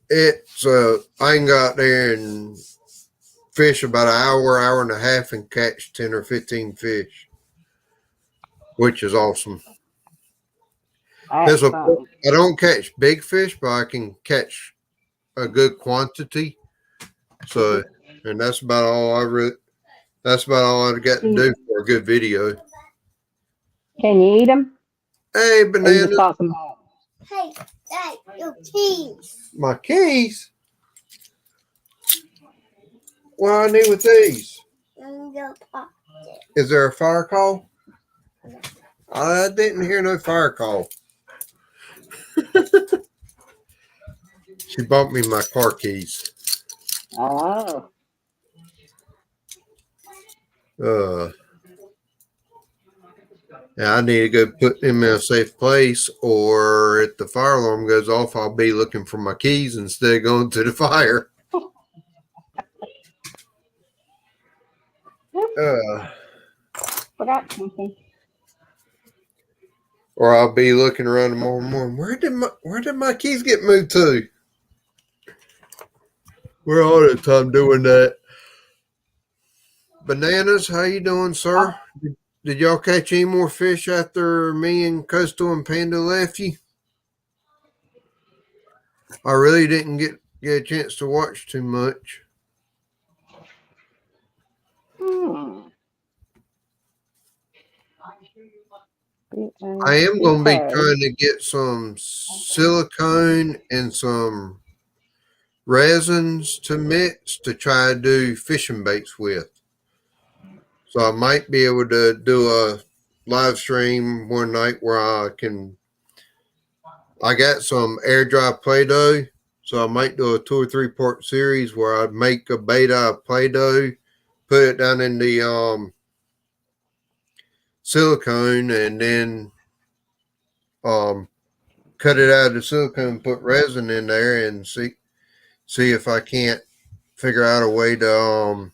it's I can go out there and fish about an hour and a half and catch 10 or 15 fish, which is awesome. That's I fun. don't catch big fish, but I can catch a good quantity. So, and that's about all I've got to do for a good video. Can you eat them? Hey, Or you banana, just toss them out? Hey, Dad, your keys. my keys. What do I need with these? In your pocket. Is there a fire call? I didn't hear no fire call. She bought me my car keys. Oh. Yeah, I need to go put them in a safe place, or if the fire alarm goes off, I'll be looking for my keys instead of going to the fire. Forgot something. Or I'll be looking around tomorrow morning. Where did my keys get moved to? We're all the time doing that. Bananas, how you doing, sir? Did y'all catch any more fish after me and Coastal and Panda left you? I really didn't get a chance to watch too much. I am going to be trying to get some silicone and some resins to mix to try to do fishing baits with. So I might be able to do a live stream one night where I got some air dry Play-Doh. So I might do a 2 or 3 part series where I'd make a bait out of Play-Doh, put it down in the silicone, and then cut it out of the silicone, put resin in there, and see if I can't figure out a way to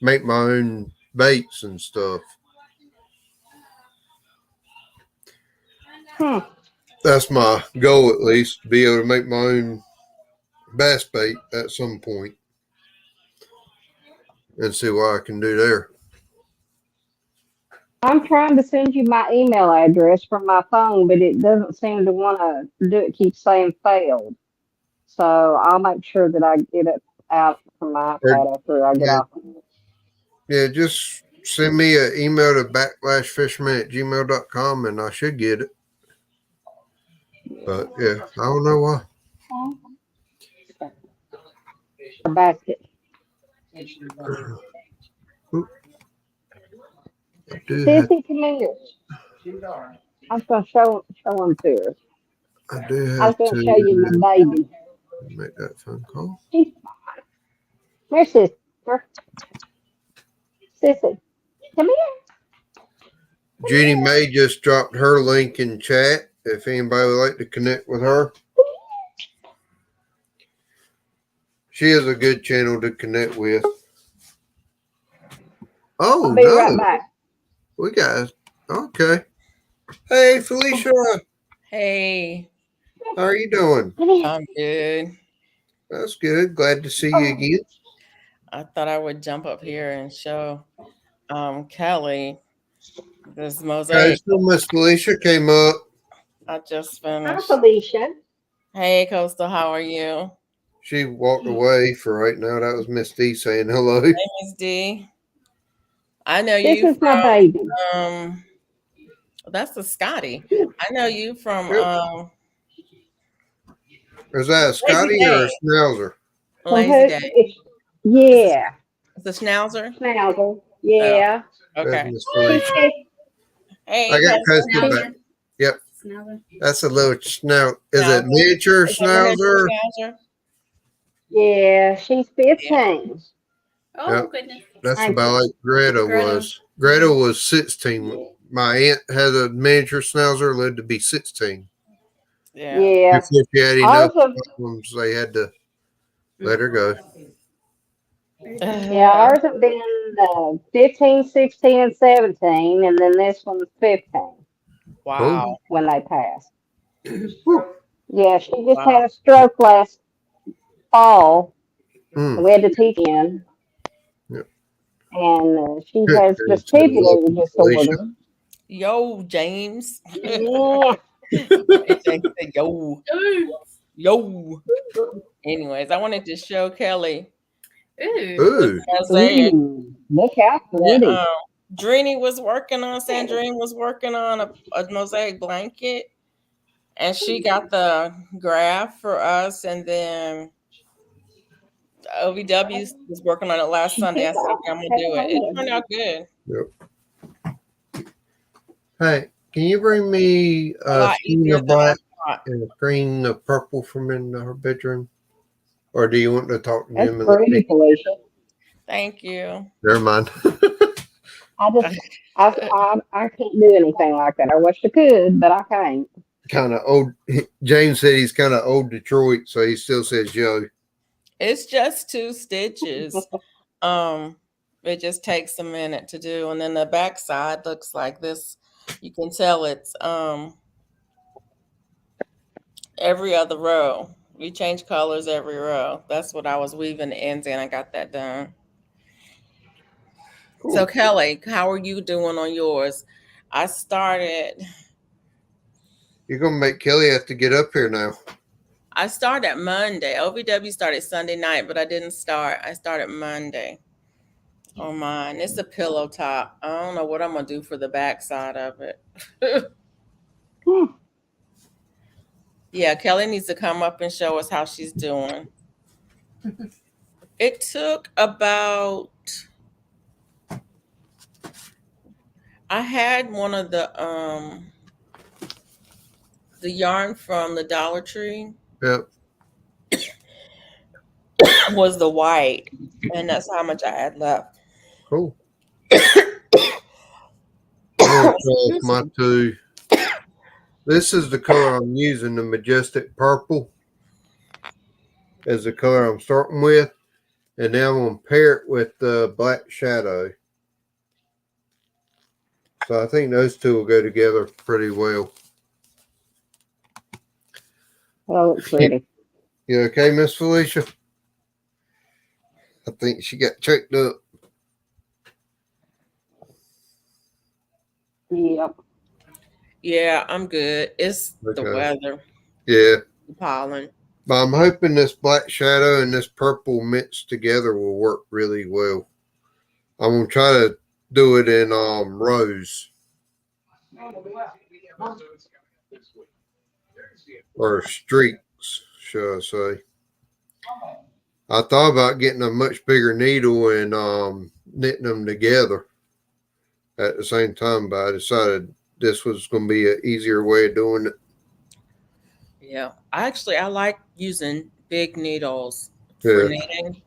make my own baits and stuff. That's my goal, at least, to be able to make my own bass bait at some point and see what I can do there. I'm trying to send you my email address from my phone, but it doesn't seem to want to do it. Keeps saying failed. So I'll make sure that I get it out from my iPad after I get off. Yeah, just send me an email to /fisherman@gmail.com and I should get it. But yeah, I don't know why. A basket. Sissy, come here. I was going to show them to her. I do I was have going to show you my baby. make that phone call. She's fine. Where's sister? Sissy, come here. Jeannie Mae just dropped her link in chat. if anybody would like to connect with her. She is a good channel to connect with. Oh I'll be right no, back. we got okay. Hey Felicia, Hey, how are you doing? I'm good. That's good. Glad to see you again. I thought I would jump up here and show Kelly this Okay, mosaic. so Miss Felicia came up. I just Hi, finished. Felicia. Hey, Coastal, how are you? She walked away for right now. That was Miss D saying hello. Hey, Miss D. I know This you is my baby. from that's the Scotty. I know you from Yep. Is that a Lazy Scotty or a Day. Schnauzer? Lazy Day. Yeah, It's a schnauzer? Schnauzer. Yeah. Oh, That's okay. Miss She's Felicia. Hey, I got Coastal. Coastal back. Yep. That's a little snout. Is it Schnauzer. miniature Is that miniature Schnauzer? schnauzer? Yeah, she's 15. Oh, Yep. goodness. That's Thank about like Greta Greta. was. Greta was 16. My aunt had a miniature Schnauzer, lived to be 16. Yeah. Yeah. Before she had Ours enough have, problems, they had to let her go. yeah, ours have been 15, 16, and 17, and then this one's 15 Wow. Cool. when they passed. Whew. Yeah, she just Wow. had a stroke last fall. Mm. We had to teach in, Yep. and she Good. has It's a little vestibular Felicia. disorder. Yo, James. Yeah. James said, yo. Yo. Anyways, I wanted to show Kelly Ooh. Ooh. mosaic Ooh, look how that pretty. Drini was working on. Sandrine was working on a mosaic blanket, and she got the graph for us. And then OVW was working on it last Sunday. I said, okay, I'm gonna do it. It turned out good. Yep. Hey, can you bring me A a lot screen easier of than I black thought. and a screen of purple from in her bedroom? Or do you want to talk to That's him and let me? pretty, Felicia. Thank you. Never mind. I just, I can't do anything like that. I wish I could, but I can't. Kind of old. James said he's kind of old Detroit, so he still says yo. It's just 2 stitches. Um, it just takes a minute to do, and then the back side looks like this. You can tell it's every other row. We change colors every row. That's what I was weaving the ends in. I got that done. Cool. So Kelly, how are you doing on yours? I started You're gonna make Kelly have to get up here now. Monday. OVW started Sunday night, but I didn't start. I started Monday on mine. It's a pillow top. I don't know what I'm gonna do for the back side of it. Yeah, Kelly needs to come up and show us how she's doing. It took about I had one of the yarn from the Dollar Tree Yep. was the white, and that's how much I had left. Cool. I'm gonna show off Excuse my me. two. This is the color I'm using, the majestic purple, is the color I'm starting with, and then I'm gonna pair it with the black shadow. So I think those two will go together pretty well. Oh, it's pretty. You okay, Miss Felicia? I think she got checked up. Yep. Yeah, I'm good. It's the Okay. weather, Yeah. the pollen. But I'm hoping this black shadow and this purple mixed together will work really well. I'm gonna try to do it in rows or streaks, shall I say. I thought about getting a much bigger needle and knitting them together at the same time, but I decided this was going to be an easier way of doing it. Yeah, I like using big needles for Yeah. knitting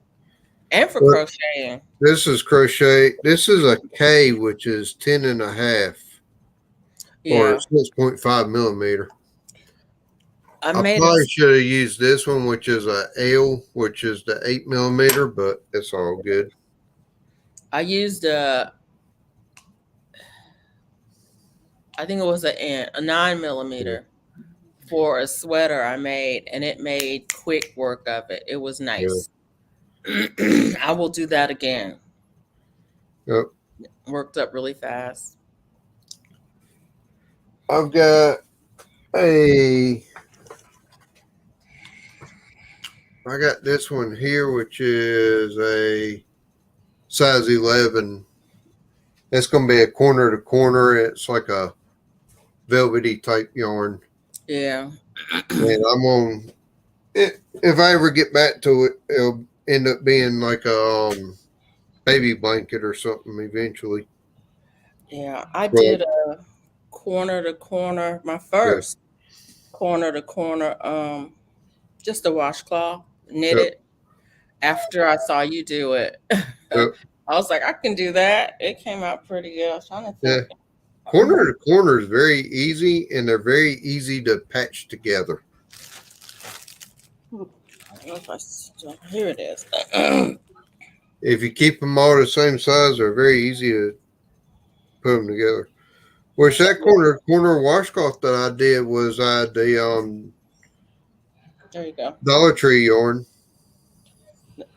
and for But crocheting. this is crochet. This is a K, which is 10 and a half or Yeah, 6.5 millimeter. I I made a probably should have used this one, which is a L, which is the 8mm, but it's all good. I used I think it was a 9mm for a sweater I made, and it made quick work of it. It was nice. I will do that again. Yep. Worked up really fast. I've got I got this one here, which is a size 11. It's going to be a corner to corner. It's like a velvety type yarn. Yeah. And I'm on it. If I ever get back to it, it'll end up being like a baby blanket or something eventually. Yeah. I But, did a corner to corner, my first corner to corner, just a washcloth, knitted after I saw you do it. Yep. I was like, I can do that. It came out pretty good. I was trying to Yeah. think. Corner to corner is very easy, and they're very easy to patch together. I don't know if I still, here it is. If you keep them all the same size, they're very easy to put them together. Which that corner washcloth that I did was the There you go. Dollar Tree yarn.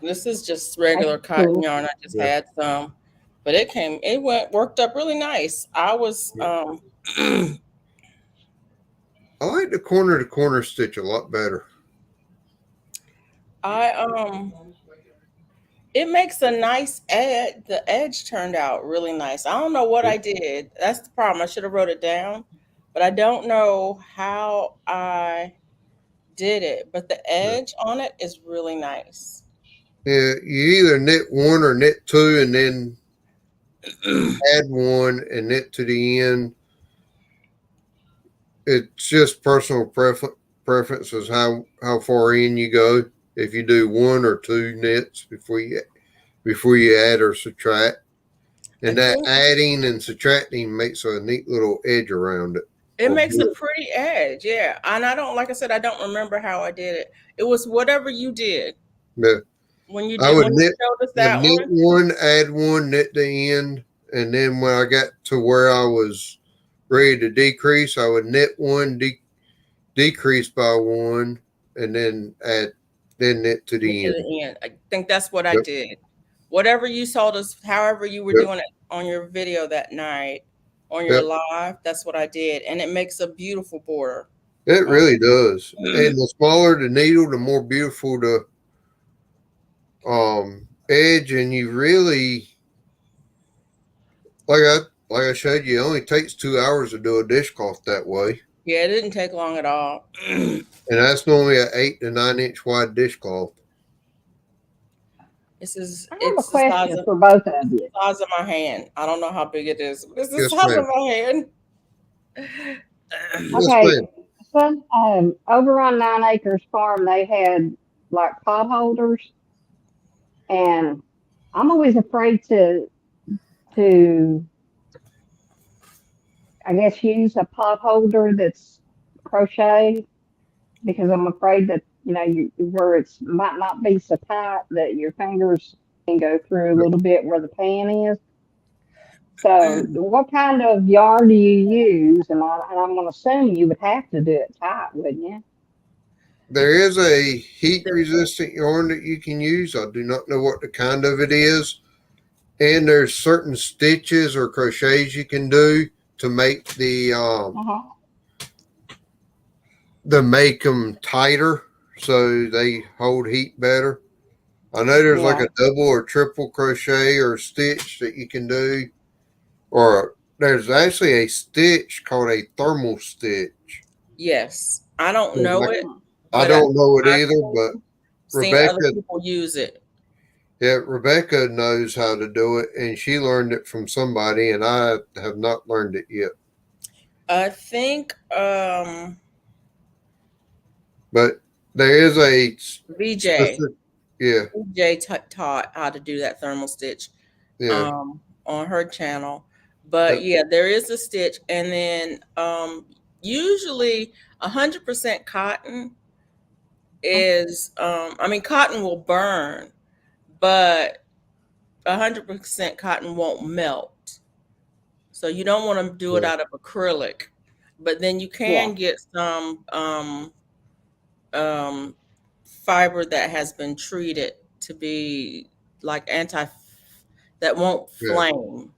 This is just regular That's cotton cool. yarn. I just Yeah. had some, but worked up really nice. I was, I like the corner to corner stitch a lot better. It makes a nice edge. The edge turned out really nice. I don't know what I did. That's the problem. I should have wrote it down, but I don't know how I did it. But the edge on it is really nice. Yeah, you either knit one or knit two, and then add one and knit to the end. It's just personal preference is how far in you go. If you do one or two knits before you add or subtract, and that adding and subtracting makes a neat little edge around it. It makes a pretty edge, yeah. And I don't, like I said, I don't remember how I did it. It was whatever you did. Yeah. When you I would knit, showed us that knit one, add one, knit the end, and then when I got to where I was ready to decrease, I would knit one, decrease by one, and then knit to the end. I think that's what I did. Whatever you told us, however you were doing it on your video that night, on your live, that's what I did. And it makes a beautiful border. It really does. And the smaller the needle, the more beautiful the edge. And you really, like I showed you, it only takes 2 hours to do a dishcloth that way. Yeah, it didn't take long at all. And that's normally an 8 to 9 inch wide dishcloth. I have a question for both of you. The size of my hand. I don't know how big it is. This is the Yes, size of ma'am. my hand. Okay, so over on 9 Acres Farm, they had like pot holders, and I'm always afraid to I guess use a pot holder that's crochet, because I'm afraid that where it's might not be so tight that your fingers can go through a little bit where the pan is. So, what kind of yarn do you use? And I'm going to assume you would have to do it tight, wouldn't you? There is a heat resistant yarn that you can use. I do not know what the kind of it is. And there's certain stitches or crochets you can do to make make them tighter so they hold heat better. I know there's like a double or triple crochet or stitch that you can do. Or there's actually a stitch called a thermal stitch. Yes. I don't know it. I don't know it either, but Rebecca, other people use it. Yeah, Rebecca knows how to do it, and she learned it from somebody, and I have not learned it yet. I think but there is a VJ. VJ taught how to do that thermal stitch on her channel. But yeah, there is a stitch, and then usually 100% cotton is, I mean, cotton will burn, but 100% cotton won't melt. So you don't want to do it Yeah. out of acrylic, but then you Yeah. can get some um, fiber that has been treated to be like that won't Yeah. flame.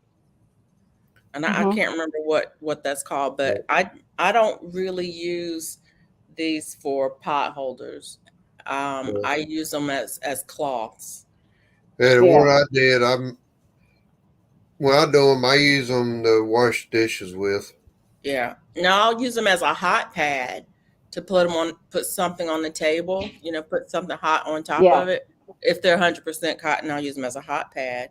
And I Hmm. can't remember what that's called, Yeah. but I don't really use these for pot holders. Yeah. I use them as cloths. And Yeah. what I did, when I do them, I use them to wash dishes with. Yeah. Now I'll use them as a hot pad to put something on the table. Put something hot on top Yeah. of it. If they're 100% cotton, I'll use them as a hot pad.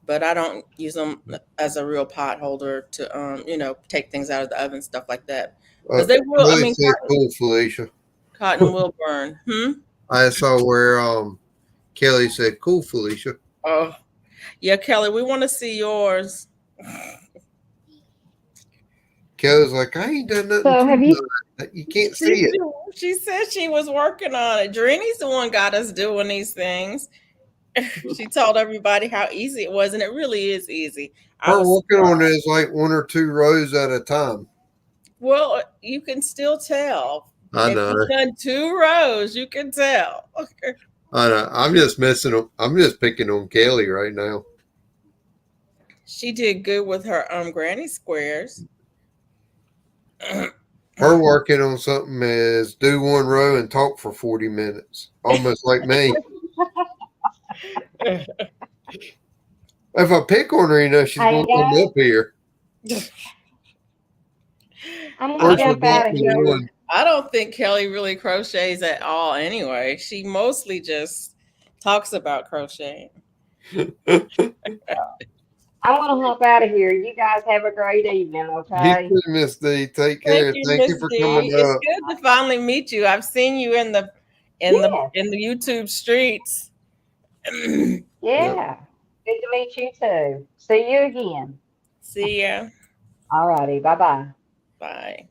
But I don't use them as a real pot holder to take things out of the oven, stuff like that, because they will. I Really mean, said cool, Felicia. cotton will burn. I saw where Kelly said cool, Felicia. Oh, yeah, Kelly, we want to see yours. Kelly's like, I ain't done nothing So to have you? that. You can't She, see it. she said she was working on it. Dreamy's the one got us doing these things. She told everybody how easy it was, and it really is easy. I Her was working on it surprised. is like 1 or 2 rows at a time. Well, you can still tell. I If know. you've done 2 rows, you can tell. I know. I'm just picking on Kelly right now. She did good with her granny squares. Her working on something is do 1 row and talk for 40 minutes. Almost like me. If I pick on her, she's Hey going to come guys, up here. I'm gonna First, I we jump don't think out got of me here. one. I don't think Kelly really crochets at all anyway. She mostly just talks about crocheting. I'm gonna hop out of here. You guys have a great evening, You okay? too, Miss D. Take Thank care. you, Thank you Miss for coming D. It's up. good to finally meet you. I've seen you in the in the Yes. in the YouTube streets. Yep. Yeah. Good to meet you too. See you again. See ya. All righty. Bye bye. Bye.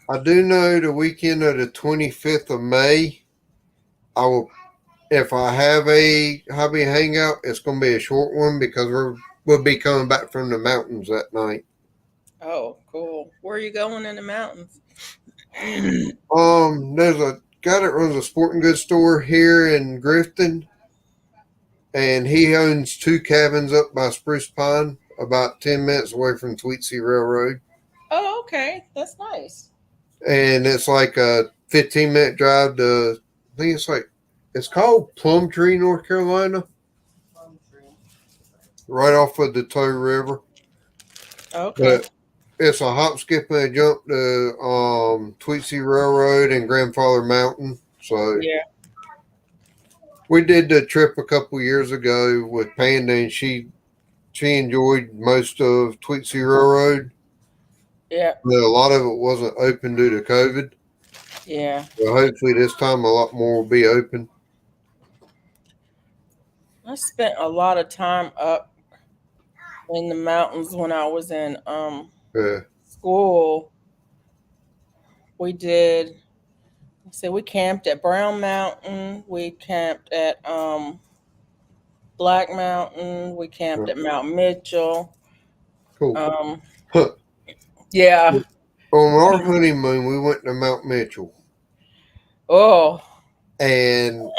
I do know the weekend of the 25th of May, I will, if I have a hobby hangout, it's going to be a short one because we'll be coming back from the mountains that night. Oh, cool. Where are you going in the mountains? There's a guy that runs a sporting goods store here in Grifton, and he owns 2 cabins up by Spruce Pine, about 10 minutes away from Tweetsy Railroad. Oh, okay. That's nice. And it's like a 15-minute drive to, I think it's called Plumtree, North Carolina, right off of the Tow River. Okay. But it's a hop, skip, and a jump to Tweetsy Railroad and Grandfather Mountain. So Yeah. we did the trip a couple years ago with Panda, and she enjoyed most of Tweetsy Railroad. Yeah. But a lot of it wasn't open due to COVID. Yeah. So hopefully this time a lot more will be open. I spent a lot of time up in the mountains when I was in Yeah. school. We did we camped at Brown Mountain, we camped at Black Mountain, we camped at Mount Mitchell. Cool. Um Huh. yeah. On our honeymoon, we went to Mount Mitchell, Oh. and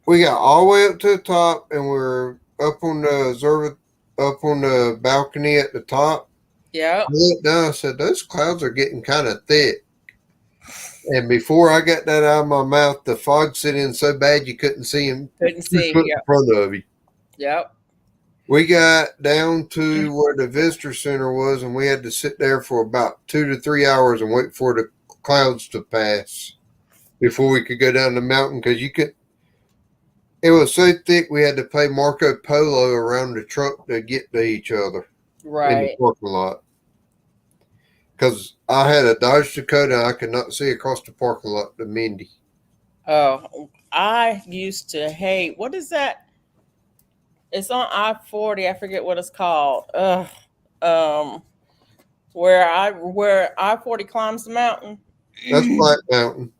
we got all the way up to the top, and we're up on the balcony at the top. Yeah. I looked down. I said, "Those clouds are getting kind of thick." And before I got that out of my mouth, the fog set in so bad you couldn't see him Couldn't 2 see. foot in Yep. front of you. Yep. We got down to where the visitor center was, and we had to sit there for about 2 to 3 hours and wait for the clouds to pass before we could go down the mountain because you could. It was so thick we had to play Marco Polo around the truck to get to each other in the Right. parking lot. Because I had a Dodge Dakota, and I could not see across the parking lot to Mindy. Oh, I used to hate, what is that? It's on I-40. I forget what it's called. Um, where I-40 climbs the mountain. That's Black Mountain.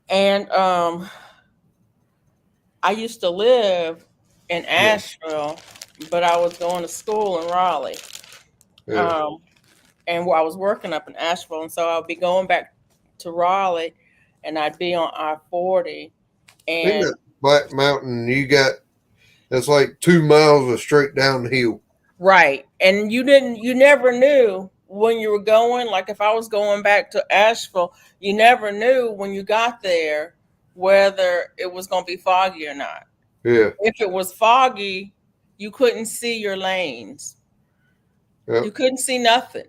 And I used to live in Asheville, but I was going to school in Raleigh. Yeah. And I was working up in Asheville, and so I'd be going back to Raleigh, and I'd be on I-40. In And that Black Mountain, it's like 2 miles of straight downhill. right, and you never knew when you were going. Like if I was going back to Asheville, you never knew when you got there whether it was going to be foggy or not. Yeah. If it was foggy, you couldn't see your lanes. Yep. You couldn't see nothing.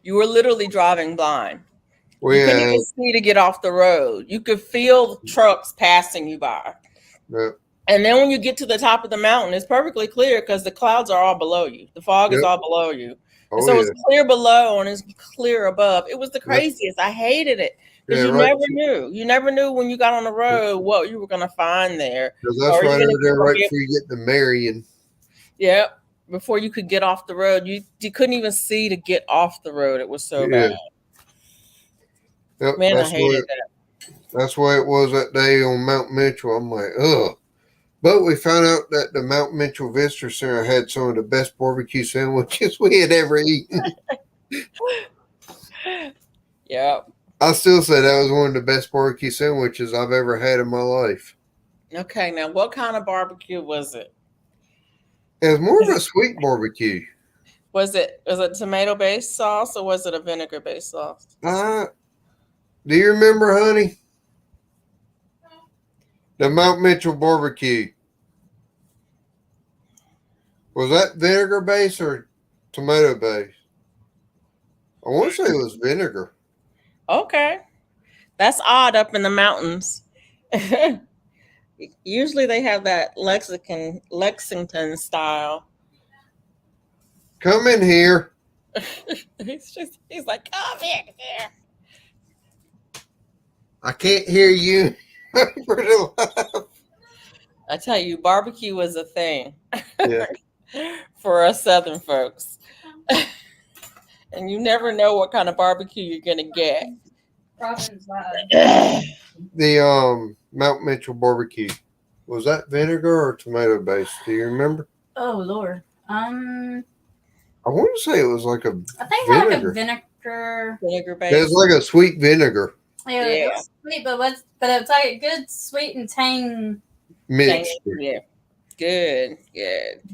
You were literally driving blind. We You couldn't had, even see to get off the road. You could feel the trucks passing you by. yep. And then when you get to the top of the mountain, it's perfectly clear because the clouds are all below you. The fog is Yep. all below you. And Oh, so yeah. it's clear below and it's clear above. It was the Yep. craziest. I hated it because Yeah, you right. never knew. You never knew when you got on the road what you were going to find there. Because that's Or right even over if you there, were right able- before you get to Marion. Yeah. Before you could get off the road, you couldn't even see to get off the road. It was so Yeah. bad. Yep. Man, I That's hated that. That's why it was that day on Mount Mitchell. I'm like, ugh. But we found out that the Mount Mitchell Visitor Center had some of the best barbecue sandwiches we had ever eaten. Yeah. I still say that was one of the best barbecue sandwiches I've ever had in my life. Okay, now what kind of barbecue was it? It was more of a sweet barbecue. Was it tomato-based sauce or was it a vinegar-based sauce? Do you remember, honey? The Mount Mitchell barbecue. Was that vinegar based or tomato based? I want to say it was vinegar. Okay. That's odd up in the mountains. Usually they have that Lexington style. Come in here. He's like, come in here. I can't hear you. For the life. I tell you, barbecue was a thing Yeah. for us Southern folks. And you never know what kind of barbecue you're gonna get. The Mount Mitchell barbecue. Was that vinegar or tomato based? Do you remember? Oh Lord. I want to say it was like a I think I like a vinegar. vinegar. Vinegar It was based. like a sweet vinegar Yeah, Yeah. it was sweet, but it's like a good sweet and tang. mixture. Yeah. Good.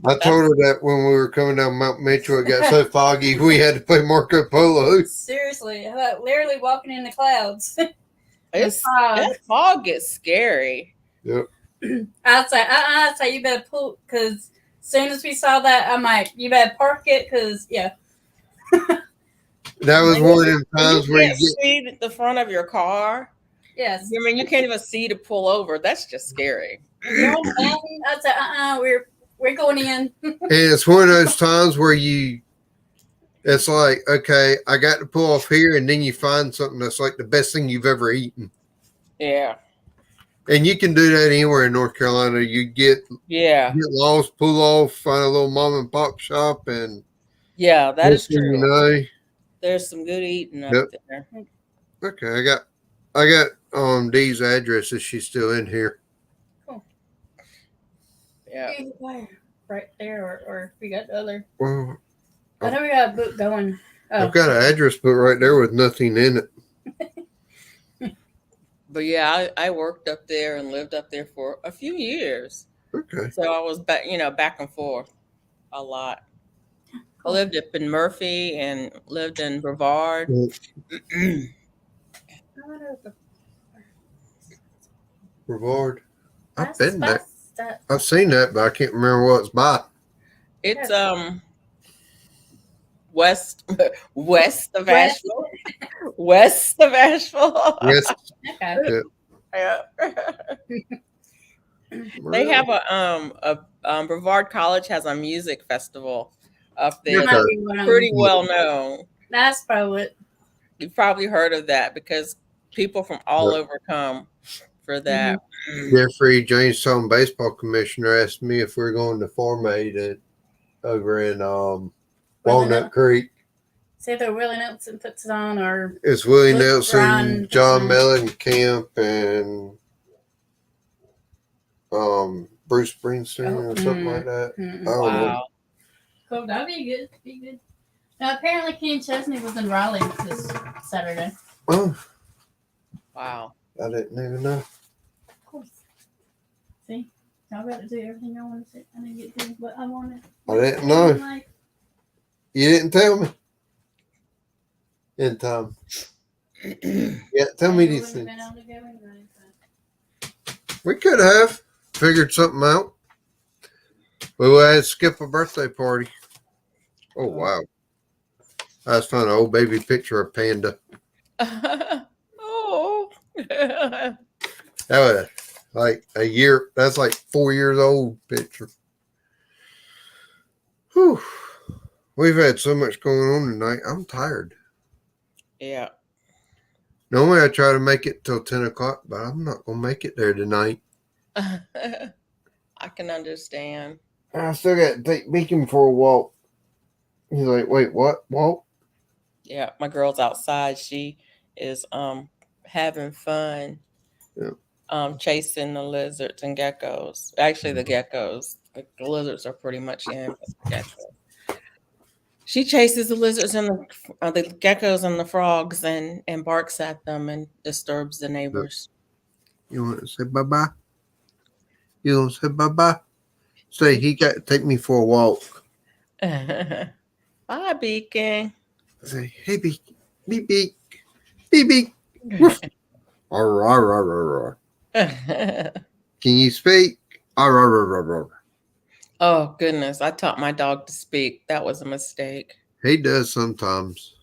I told her that when we were coming down Mount Mitchell, it got so foggy we had to play Marco Polo. Seriously, like literally walking in the clouds. That fog gets scary. Yep. I'd say you better pull because as soon as we saw that, I'm like, you better park it because That was one of them times where you can't get. see the front of your car. yes. I mean, you can't even see to pull over. That's just scary. You're on the mountain, I'd say we're going in. And it's one of those times where it's like, okay, I got to pull off here, and then you find something that's like the best thing you've ever eaten. Yeah. And you can do that anywhere in North Carolina. You get lost, pull off, find a little mom and pop shop, and Yeah, that is next thing true. you know, There's some good eating up Yep. there. okay, I got Dee's address if she's still in here. Yeah. Right there, or we got the other. Well, I know we got a book going. I've got an address book right there with nothing in it. But yeah, I worked up there and lived up there for a few years. Okay. So I was back and forth a lot. I lived up in Murphy and lived in Brevard. Brevard. I've been there. I've seen that, but I can't remember what it's by. It's west of Asheville. West of Asheville. Yes. Okay. Yeah. They have a Brevard College has a music festival up there. Okay. Might be one of Pretty them. well known. That's probably it. You've probably heard of that because people from all Yep. over come for that. Jeffrey Jamestown baseball commissioner asked me if we're going to Farm Aid over in Walnut Creek. It's either Willie Nelson puts it on or It's Willie Luke Nelson, Bryan. John Mellencamp, and Bruce Springsteen or something like that. I don't know. Wow. Cool. That'd be good. Be good. Now apparently Ken Chesney was in Raleigh this Saturday. Oh, Wow. I didn't even know. Of course. See, y'all got to do everything I want to say. I didn't get to do what I wanted. I didn't know. Like, You didn't tell me. In time. Yeah, tell me we these wouldn't things. have been able to go anyway, so. We could have figured something out. We would have skip a birthday party. Oh, wow. I just found an old baby picture of Panda. Oh. That was like a year. That's like 4 years old picture. Whew. We've had so much going on tonight. I'm tired. Yeah. Normally I try to make it till 10 o'clock, but I'm not going to make it there tonight. I can understand. I still got to take Beacon for a walk. He's like, wait, what? Walk? Yeah, my girl's outside. She is having fun. Yeah. Chasing the lizards and geckos. Actually, the geckos. The lizards are pretty much in. But the geckos. She chases the lizards and the geckos and the frogs and barks at them and disturbs the neighbors. You want to say bye-bye? You want to say bye-bye? Say, he got to take me for a walk. Bye, Beacon. Say, hey, Beak, beep, beak, beep, beak. Woof. Arr, arr, arr, arr, arr. Can you speak? Arr, arr, arr, arr, arr. Oh, goodness. I taught my dog to speak. That was a mistake. He does sometimes.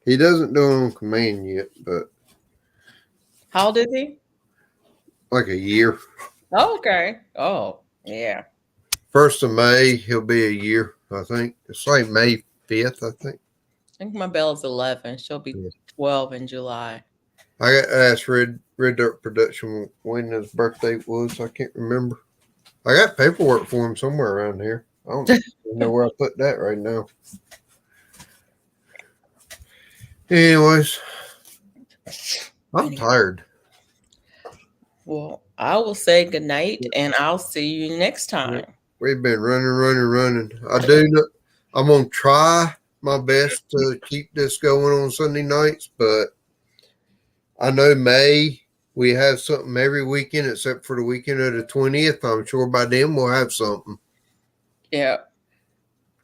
He doesn't do it on command yet, but How old is he? like a year. Oh, okay. Oh, yeah. 1st of May, he'll be a year, I think. It's like May 5th, I think. I think my Belle's 11. She'll be 12 in July. I got to ask Red Dirt Production when his birthday was. I can't remember. I got paperwork for him somewhere around here. I don't know where I put that right now. Anyways, I'm tired. Well, I will say good night, and I'll see you next time. We've been running. I do know I'm going to try my best to keep this going on Sunday nights, but I know May, we have something every weekend except for the weekend of the 20th. I'm sure by then we'll have something. Yeah.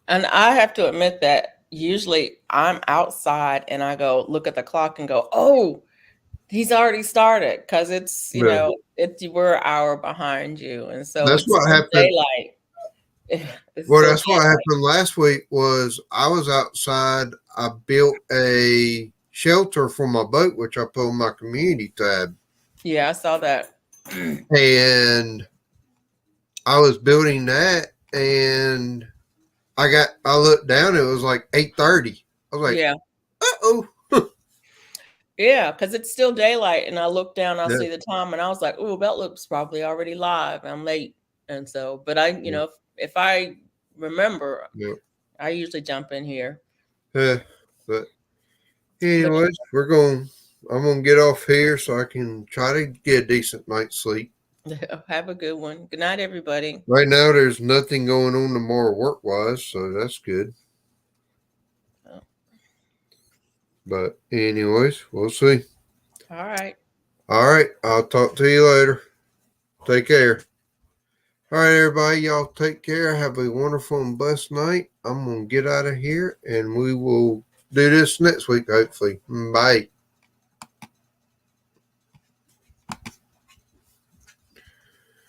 And I have to admit that usually I'm outside and I go look at the clock and go, oh, he's already started, because it's, we're an hour behind you. And so that's it's what happened. Daylight. That's what happened last week was I was outside. I built a shelter for my boat, which I put on my community tab. Yeah, I saw that. And I was building that, and I looked down, it was like 8:30. I was like, yeah. Uh-oh. Yeah, because it's still daylight, and I look down, I see the time, and I was like, "Oh, that looks probably already live. I'm late," and so, but I, if I remember, I usually jump in here. But anyways, I'm gonna get off here so I can try to get a decent night's sleep. Have a good one. Good night, everybody. Right now, there's nothing going on tomorrow work-wise, so that's good. But anyways, we'll see. All right. I'll talk to you later. Take care. All right, everybody. Y'all take care. Have a wonderful and blessed night. I'm going to get out of here, and we will do this next week, hopefully. Bye.